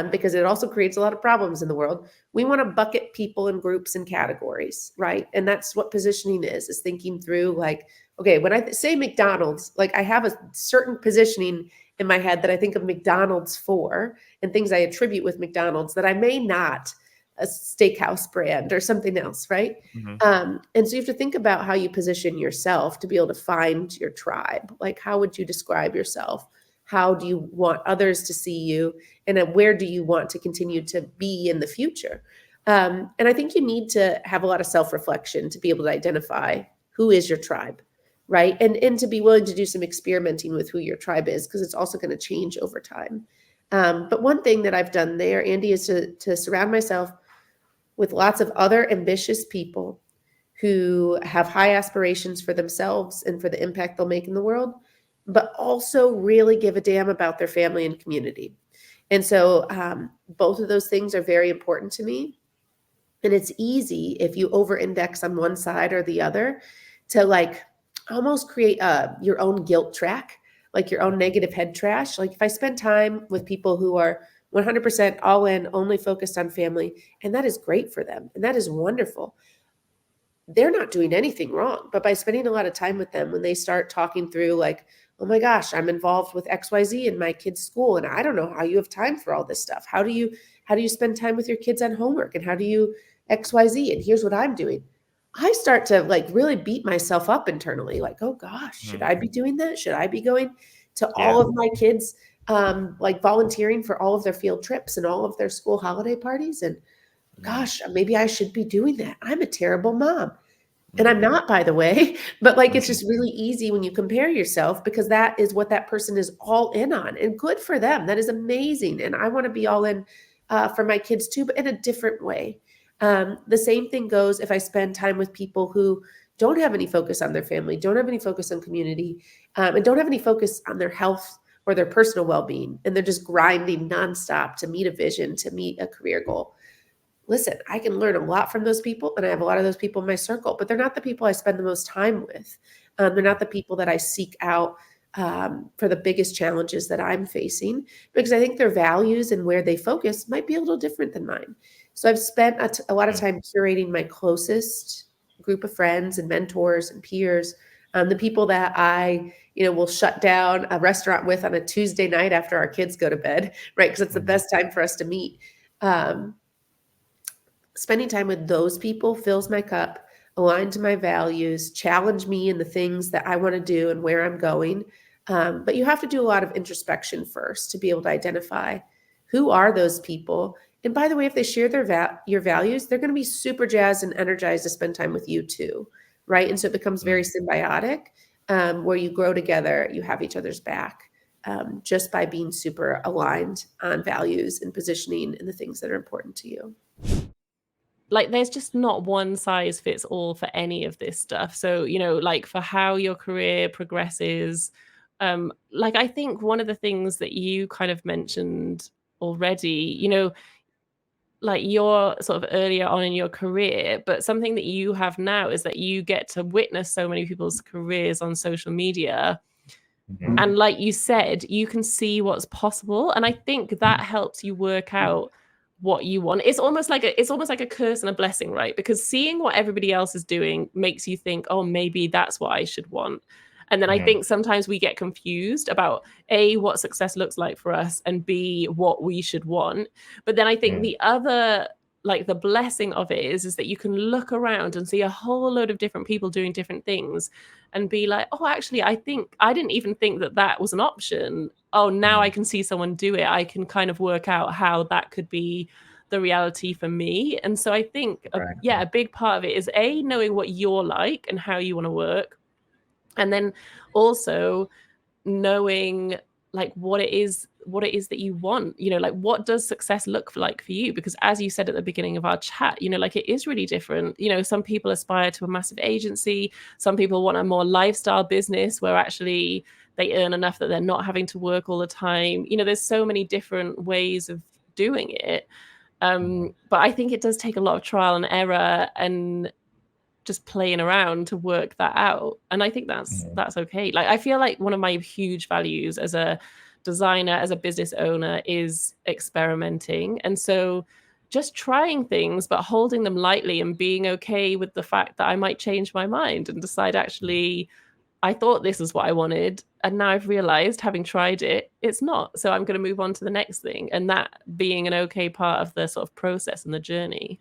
because it also creates a lot of problems in the world, we want to bucket people in groups and categories, right? And that's what positioning is thinking through like, okay, when I say McDonald's, like I have a certain positioning in my head that I think of McDonald's for and things I attribute with McDonald's that I may not a steakhouse brand or something else, right? Mm-hmm. And so you have to think about how you position yourself to be able to find your tribe. Like, how would you describe yourself? How do you want others to see you? And where do you want to continue to be in the future? And I think you need to have a lot of self-reflection to be able to identify who is your tribe, right? And to be willing to do some experimenting with who your tribe is, because it's also going to change over time. But one thing that I've done there, Andy, is to surround myself with lots of other ambitious people who have high aspirations for themselves and for the impact they'll make in the world, but also really give a damn about their family and community. And so both of those things are very important to me. And it's easy if you over-index on one side or the other to like almost create your own guilt track, like your own negative head trash. Like if I spend time with people who are 100% all in, only focused on family, and that is great for them, and that is wonderful. They're not doing anything wrong, but by spending a lot of time with them, when they start talking through like, oh my gosh, I'm involved with XYZ in my kid's school, and I don't know how you have time for all this stuff. How do you spend time with your kids on homework, and how do you XYZ, and here's what I'm doing. I start to like really beat myself up internally, like, oh gosh, should I be doing that? Should I be going to all of my kids like volunteering for all of their field trips and all of their school holiday parties? And gosh, maybe I should be doing that. I'm a terrible mom. And I'm not, by the way, but like it's just really easy when you compare yourself because that is what that person is all in on, and good for them. That is amazing. And I want to be all in for my kids too, but in a different way. The same thing goes if I spend time with people who don't have any focus on their family, don't have any focus on community, and don't have any focus on their health or their personal well-being. And they're just grinding nonstop to meet a vision, to meet a career goal. Listen, I can learn a lot from those people, and I have a lot of those people in my circle, but they're not the people I spend the most time with. They're not the people that I seek out for the biggest challenges that I'm facing, because I think their values and where they focus might be a little different than mine. So I've spent a lot of time curating my closest group of friends and mentors and peers, the people that I will shut down a restaurant with on a Tuesday night after our kids go to bed, right? Because it's the best time for us to meet. Spending time with those people fills my cup, aligned to my values, challenge me in the things that I want to do and where I'm going. But you have to do a lot of introspection first to be able to identify who are those people. And by the way, if they share your values, they're going to be super jazzed and energized to spend time with you too, right? And so it becomes very symbiotic, where you grow together, you have each other's back, just by being super aligned on values and positioning and the things that are important to you. Like there's just not one size fits all for any of this stuff. So, like for how your career progresses, like I think one of the things that you kind of mentioned already, like you're sort of earlier on in your career, but something that you have now is that you get to witness so many people's careers on social media. And like you said, you can see what's possible. And I think that helps you work out what you want. It's almost like a curse and a blessing, right? Because seeing what everybody else is doing makes you think, oh, maybe that's what I should want. And then I think sometimes we get confused about A, what success looks like for us, and B, what we should want. But then I think the other, like the blessing of it is that you can look around and see a whole load of different people doing different things and be like, oh, actually, I didn't even think that was an option. Oh, now I can see someone do it. I can kind of work out how that could be the reality for me. And so I think, a big part of it is A, knowing what you're like and how you want to work. And then also knowing like what it is that you want, like what does success look like for you? Because as you said at the beginning of our chat, like it is really different. Some people aspire to a massive agency. Some people want a more lifestyle business where actually they earn enough that they're not having to work all the time. There's so many different ways of doing it. But I think it does take a lot of trial and error and just playing around to work that out. And I think that's okay. Like I feel like one of my huge values as a designer, as a business owner, is experimenting. And so just trying things, but holding them lightly and being okay with the fact that I might change my mind and decide, actually, I thought this is what I wanted. And now I've realized, having tried it, it's not. So I'm going to move on to the next thing. And that being an okay part of the sort of process and the journey.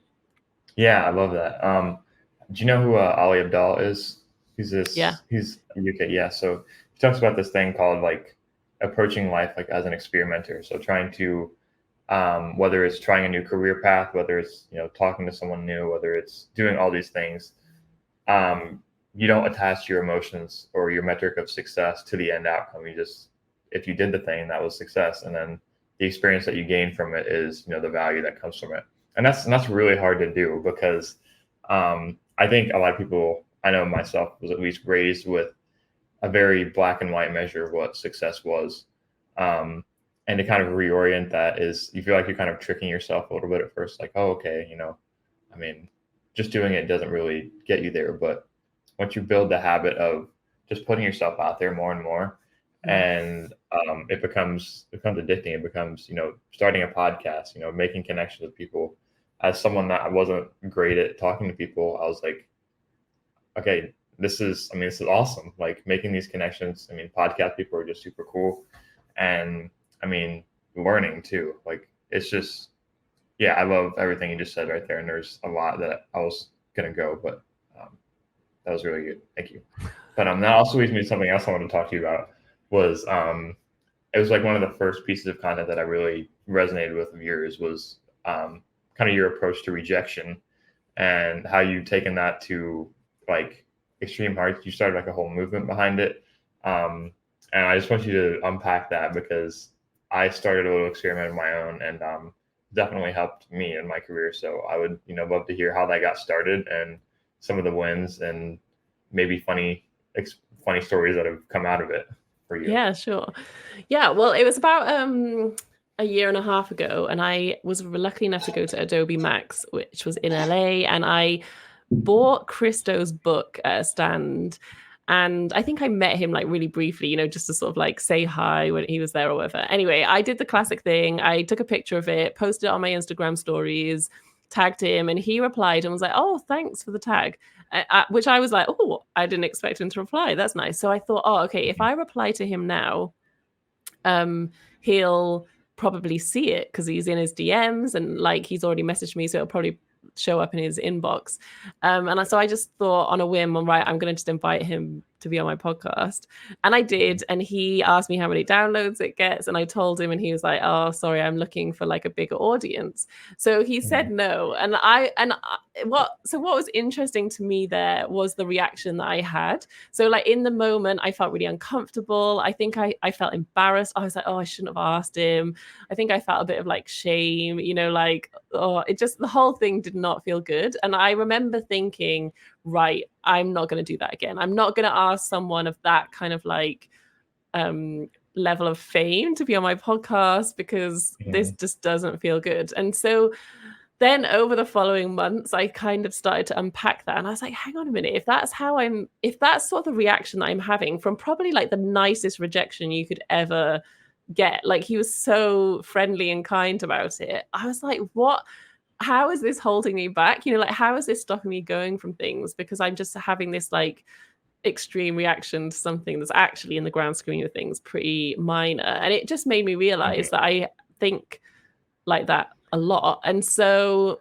Yeah, I love that. Do you know who Ali Abdaal is? He's UK. Yeah. So he talks about this thing called like approaching life like as an experimenter. So trying to, whether it's trying a new career path, whether it's talking to someone new, whether it's doing all these things, you don't attach your emotions or your metric of success to the end outcome. You just, if you did the thing, that was success, and then the experience that you gain from it is the value that comes from it. And that's really hard to do because I think a lot of people, I know myself, was at least raised with a very black and white measure of what success was. And to kind of reorient that is, you feel like you're kind of tricking yourself a little bit at first, like, oh, okay, I mean, just doing it doesn't really get you there. But once you build the habit of just putting yourself out there more and more, and it becomes addicting. It becomes, starting a podcast, making connections with people. As someone that wasn't great at talking to people, I was like, okay, this is awesome. Like making these connections. I mean, podcast people are just super cool. And I mean, learning too. Like it's just, yeah, I love everything you just said right there. And there's a lot that I was going to go, but That was really good. Thank you. But that also leads me to something else I wanted to talk to you about. Was it was like one of the first pieces of content that I really resonated with of yours was kind of your approach to rejection and how you've taken that to like extreme heights. You started like a whole movement behind it. And I just want you to unpack that because I started a little experiment of my own and definitely helped me in my career. So I would, love to hear how that got started and some of the wins and maybe funny stories that have come out of it for you. Yeah, sure. Yeah, well, it was about a year and a half ago, and I was lucky enough to go to Adobe Max, which was in LA, and I bought Christo's book at a stand. And I think I met him like really briefly, just to sort of like say hi when he was there or whatever. Anyway, I did the classic thing. I took a picture of it, posted it on my Instagram stories, tagged him, and he replied and was like, "Oh, thanks for the tag." Which I was like, "Oh, I didn't expect him to reply. That's nice." So I thought, "Oh, okay, if I reply to him now, he'll probably see it because he's in his DMs and like he's already messaged me, so it'll probably show up in his inbox." So I just thought on a whim, right, I'm going to just invite him to be on my podcast. And I did. And he asked me how many downloads it gets. And I told him, and he was like, "Oh, sorry, I'm looking for like a bigger audience." So he said no. What was interesting to me there was the reaction that I had. So like in the moment, I felt really uncomfortable. I think I felt embarrassed. I was like, "Oh, I shouldn't have asked him." I think I felt a bit of like shame, the whole thing did not feel good. And I remember thinking, right, I'm not going to do that again. I'm not going to ask someone of that kind of like level of fame to be on my podcast because this just doesn't feel good. And so then over the following months, I kind of started to unpack that. And I was like, hang on a minute, if that's sort of the reaction that I'm having from probably like the nicest rejection you could ever get, like he was so friendly and kind about it. I was like, how is this holding me back? How is this stopping me going from things? Because I'm just having this like extreme reaction to something that's actually in the grand scheme of things pretty minor. And it just made me realize that I think like that a lot. And so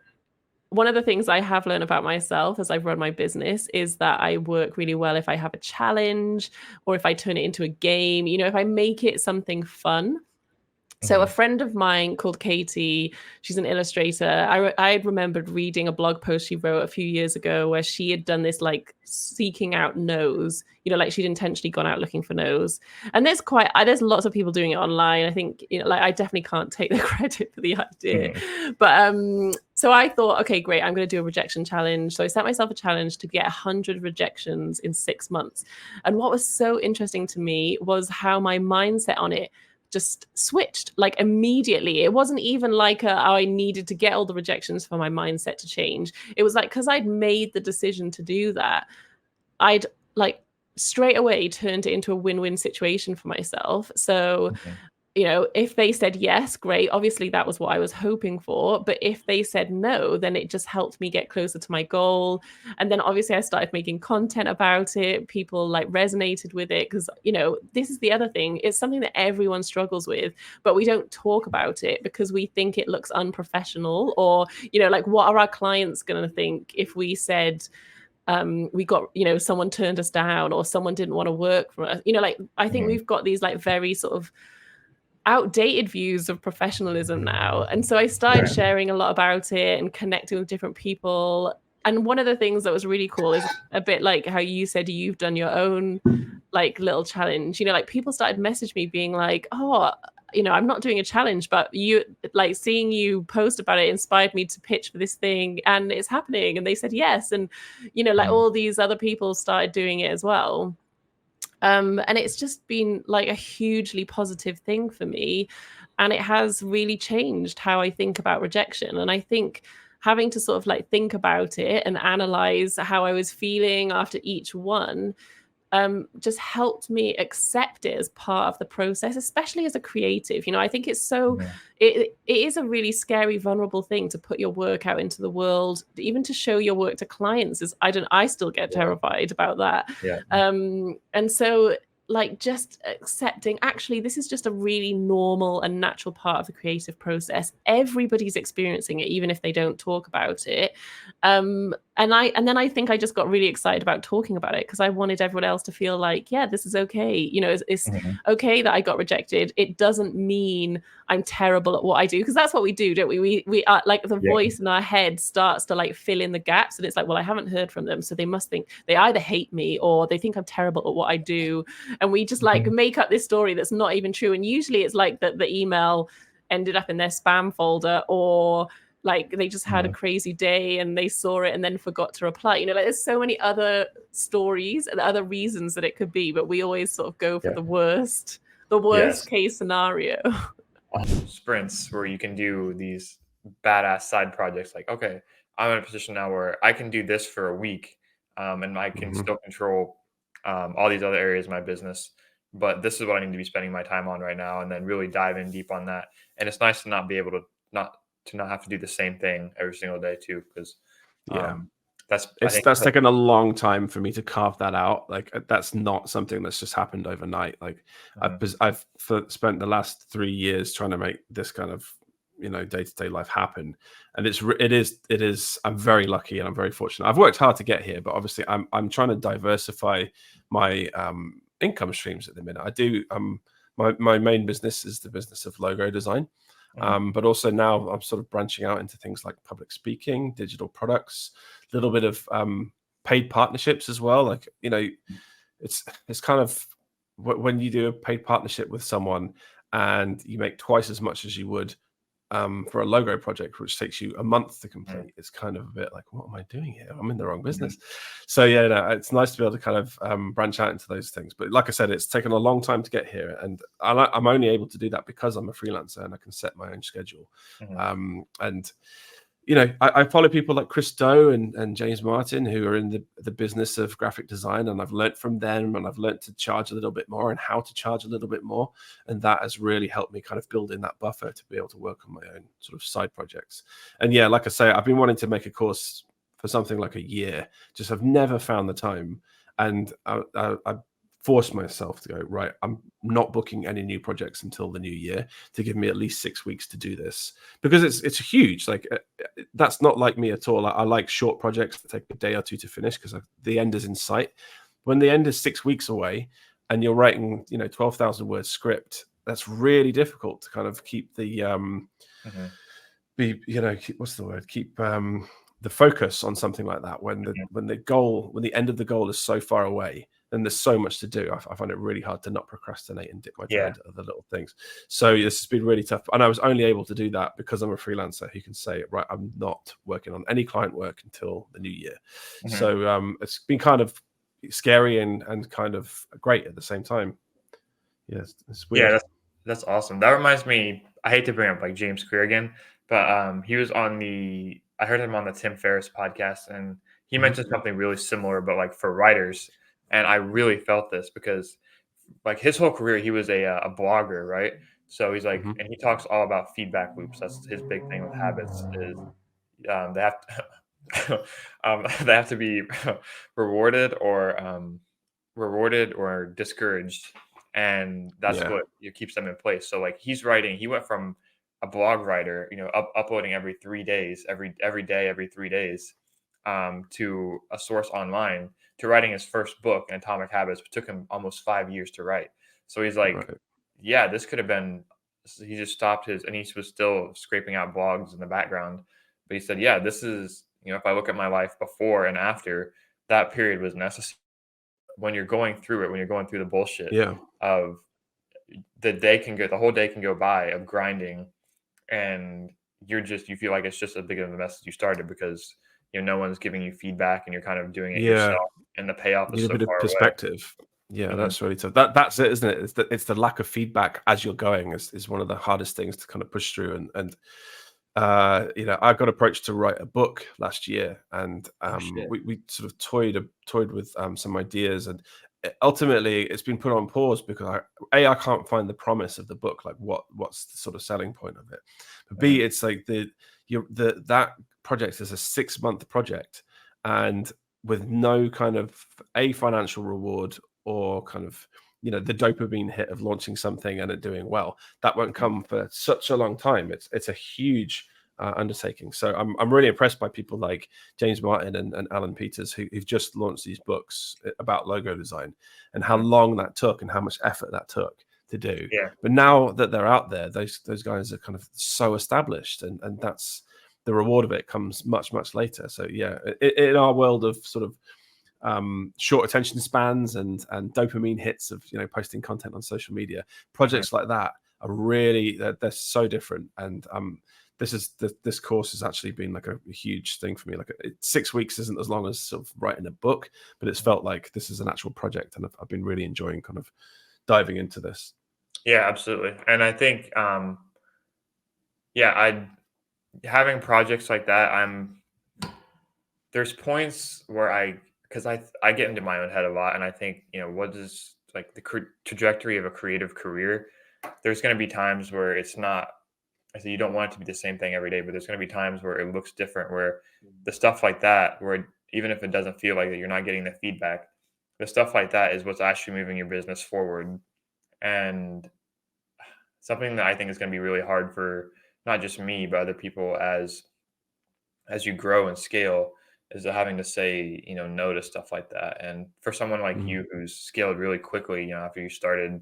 one of the things I have learned about myself as I've run my business is that I work really well if I have a challenge or if I turn it into a game, if I make it something fun. So a friend of mine called Katie, she's an illustrator. I had remembered reading a blog post she wrote a few years ago where she had done this like seeking out no's, like she'd intentionally gone out looking for no's. And there's lots of people doing it online. I think, I definitely can't take the credit for the idea. But so I thought, okay, great, I'm going to do a rejection challenge. So I set myself a challenge to get 100 rejections in 6 months. And what was so interesting to me was how my mindset on it just switched like immediately. It wasn't even like I needed to get all the rejections for my mindset to change. It was like, because I'd made the decision to do that, I'd like straight away turned it into a win-win situation for myself. So if they said yes, great. Obviously, that was what I was hoping for. But if they said no, then it just helped me get closer to my goal. And then obviously I started making content about it. People like resonated with it because, this is the other thing. It's something that everyone struggles with, but we don't talk about it because we think it looks unprofessional or, like what are our clients going to think if we said, we got, someone turned us down or someone didn't want to work for us. I think we've got these like very sort of outdated views of professionalism now. And so I started sharing a lot about it and connecting with different people. And one of the things that was really cool is a bit like how you said you've done your own like little challenge, like people started messaging me being like, "Oh, I'm not doing a challenge, but you like seeing you post about it inspired me to pitch for this thing and it's happening." And they said yes. And, like all these other people started doing it as well. And it's just been like a hugely positive thing for me. And it has really changed how I think about rejection. And I think having to sort of like think about it and analyze how I was feeling after each one just helped me accept it as part of the process, especially as a creative. I think it's so, it is a really scary, vulnerable thing to put your work out into the world, even to show your work to clients. I still get terrified about that. And so like just accepting actually this is just a really normal and natural part of the creative process. Everybody's experiencing it, even if they don't talk about it. And then I think I just got really excited about talking about it because I wanted everyone else to feel like, yeah, this is okay. You know, it's okay that I got rejected. It doesn't mean I'm terrible at what I do, because that's what we do, don't we? We are like the voice in our head starts to like fill in the gaps, and it's like, well, I haven't heard from them, so they must think they either hate me or they think I'm terrible at what I do. And we just like make up this story that's not even true. And usually it's like that the email ended up in their spam folder, or like they just had a crazy day and they saw it and then forgot to reply. You know, like there's so many other stories and other reasons that it could be, but we always sort of go for the worst case scenario. Sprints where you can do these badass side projects. Like, okay, I'm in a position now where I can do this for a week, and I can still control all these other areas of my business. But this is what I need to be spending my time on right now, and then really dive in deep on that. And it's nice to not be able to not have to do the same thing every single day too, because that's taken a long time for me to carve that out. Like that's not something that's just happened overnight. Like I've spent the last 3 years trying to make this kind of, you know, day-to-day life happen, and it is I'm very lucky and I'm very fortunate. I've worked hard to get here, but obviously I'm trying to diversify my income streams at the minute. I do my main business is the business of logo design. But also now I'm sort of branching out into things like public speaking, digital products, a little bit of paid partnerships as well. Like, you know, it's kind of when you do a paid partnership with someone and you make twice as much as you would for a logo project, which takes you a month to complete. It's kind of a bit like, what am I doing here? I'm in the wrong business. So yeah, no, it's nice to be able to kind of branch out into those things. But like I said, it's taken a long time to get here, and I'm only able to do that because I'm a freelancer and I can set my own schedule. And you know, I follow people like Chris Do and James Martin, who are in the business of graphic design, and I've learned from them, and I've learned to charge a little bit more and how to charge a little bit more. And that has really helped me kind of build in that buffer to be able to work on my own sort of side projects. And yeah, like I say, I've been wanting to make a course for something like a year, just have never found the time. And I forced myself to go, right, I'm not booking any new projects until the new year to give me at least 6 weeks to do this, because it's huge. Like that's not like me at all. I like short projects that take a day or two to finish because the end is in sight. When the end is 6 weeks away and you're writing, you know, 12,000 word script, that's really difficult to kind of keep the keep the focus on something like that when the end of the goal is so far away. And there's so much to do. I find it really hard to not procrastinate and dip my toe into other little things. So this has been really tough. And I was only able to do that because I'm a freelancer who can say, right, I'm not working on any client work until the new year. So it's been kind of scary and kind of great at the same time. Yeah, it's weird. Yeah, that's awesome. That reminds me, I hate to bring up like James Clear again, but he was I heard him on the Tim Ferriss podcast, and he mentioned something really similar, but like for writers. And I really felt this because like his whole career, he was a blogger, right? So he's like, and he talks all about feedback loops. That's his big thing with habits is they have to, they have to be rewarded or discouraged. And that's what keeps them in place. So like he went from a blog writer, you know, uploading every 3 days, every day, every 3 days, to a source online, to writing his first book, Atomic Habits, which took him almost 5 years to write. So he's like, yeah, this could have been, he just stopped and he was still scraping out blogs in the background. But he said, yeah, this is, you know, if I look at my life before and after, that period was necessary. When you're going through it, when you're going through the bullshit of the whole day can go by of grinding, and you feel like it's just as big of a mess as you started because, you know, no one's giving you feedback and you're kind of doing it yourself, and the payoff is so far away. A bit of perspective. Yeah, that's really tough. That's it, isn't it? It's the lack of feedback as you're going is one of the hardest things to kind of push through. And you know, I got approached to write a book last year, and we sort of toyed with some ideas, and ultimately it's been put on pause because I can't find the promise of the book, like what's the sort of selling point of it, but B, it's like that project is a 6-month project, and with no kind of financial reward or kind of you know, the dopamine hit of launching something and it doing well. That won't come for such a long time. It's a huge undertaking. So I'm really impressed by people like James Martin and Alan Peters who've just launched these books about logo design, and how long that took and how much effort that took to do. Yeah. But now that they're out there, those guys are kind of so established, and that's the reward of it comes much later. So yeah, in our world of sort of short attention spans and dopamine hits of, you know, posting content on social media, projects like that are really, they're so different. And this course has actually been like a huge thing for me. Like 6 weeks isn't as long as sort of writing a book, but it's felt like this is an actual project, and I've been really enjoying kind of diving into this. Yeah, absolutely. And I think having projects like that, there's points where because I get into my own head a lot, and I think, you know, what is like the trajectory of a creative career. There's going to be times where it's not, I say you don't want it to be the same thing every day, but there's going to be times where it looks different, where the stuff like that, where even if it doesn't feel like that, you're not getting the feedback, the stuff like that is what's actually moving your business forward. And something that I think is going to be really hard for not just me, but other people as you grow and scale, is having to say, you know, no to stuff like that. And for someone like you who's scaled really quickly, you know, after you started,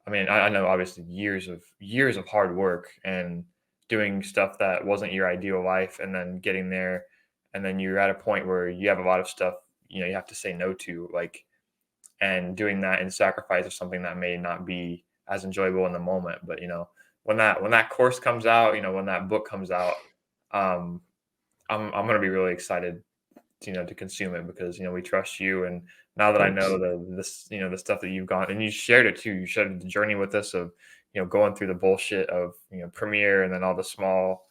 I mean, I know obviously years of hard work and doing stuff that wasn't your ideal life, and then getting there, and then you're at a point where you have a lot of stuff, you know, you have to say no to, like, and doing that in sacrifice of something that may not be as enjoyable in the moment. But, you know, when that course comes out, you know, when that book comes out, I'm going to be really excited, you know, to consume it, because, you know, we trust you. And now that I know the stuff that you've gone, and you shared it too, you shared the journey with us of, you know, going through the bullshit of, you know, Premiere, and then all the small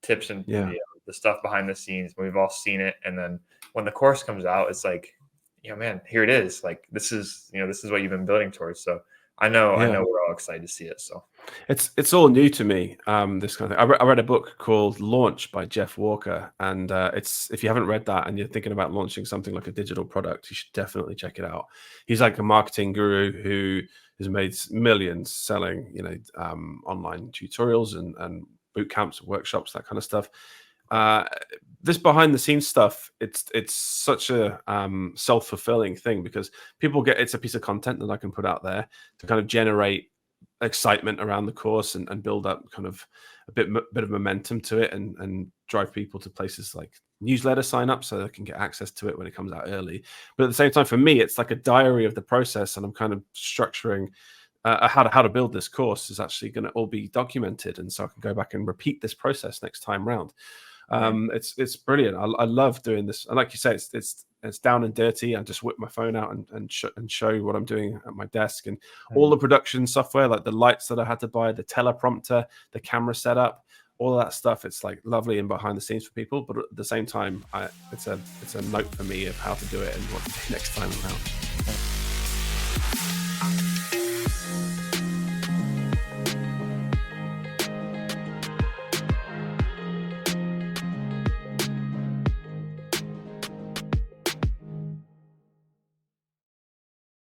tips and the stuff behind the scenes. We've all seen it. And then when the course comes out, it's like, you know, man, here it is. Like, this is what you've been building towards. So I know we're all excited to see it. So it's all new to me. This kind of thing. I read a book called Launch by Jeff Walker, and it's, if you haven't read that and you're thinking about launching something like a digital product, you should definitely check it out. He's like a marketing guru who has made millions selling, you know, online tutorials and boot camps, workshops, that kind of stuff. This behind the scenes stuff, it's such a self-fulfilling thing, because people get, it's a piece of content that I can put out there to kind of generate excitement around the course and build up kind of a bit of momentum to it, and drive people to places like newsletter sign up so they can get access to it when it comes out early. But at the same time, for me, it's like a diary of the process, and I'm kind of structuring how to build this course is actually going to all be documented, and so I can go back and repeat this process next time round. It's brilliant. I love doing this, and like you say, it's down and dirty. I just whip my phone out and show what I'm doing at my desk, and all the production software, like the lights that I had to buy, the teleprompter, the camera setup, all of that stuff. It's like lovely and behind the scenes for people, but at the same time, it's a note for me of how to do it and what to do next time around.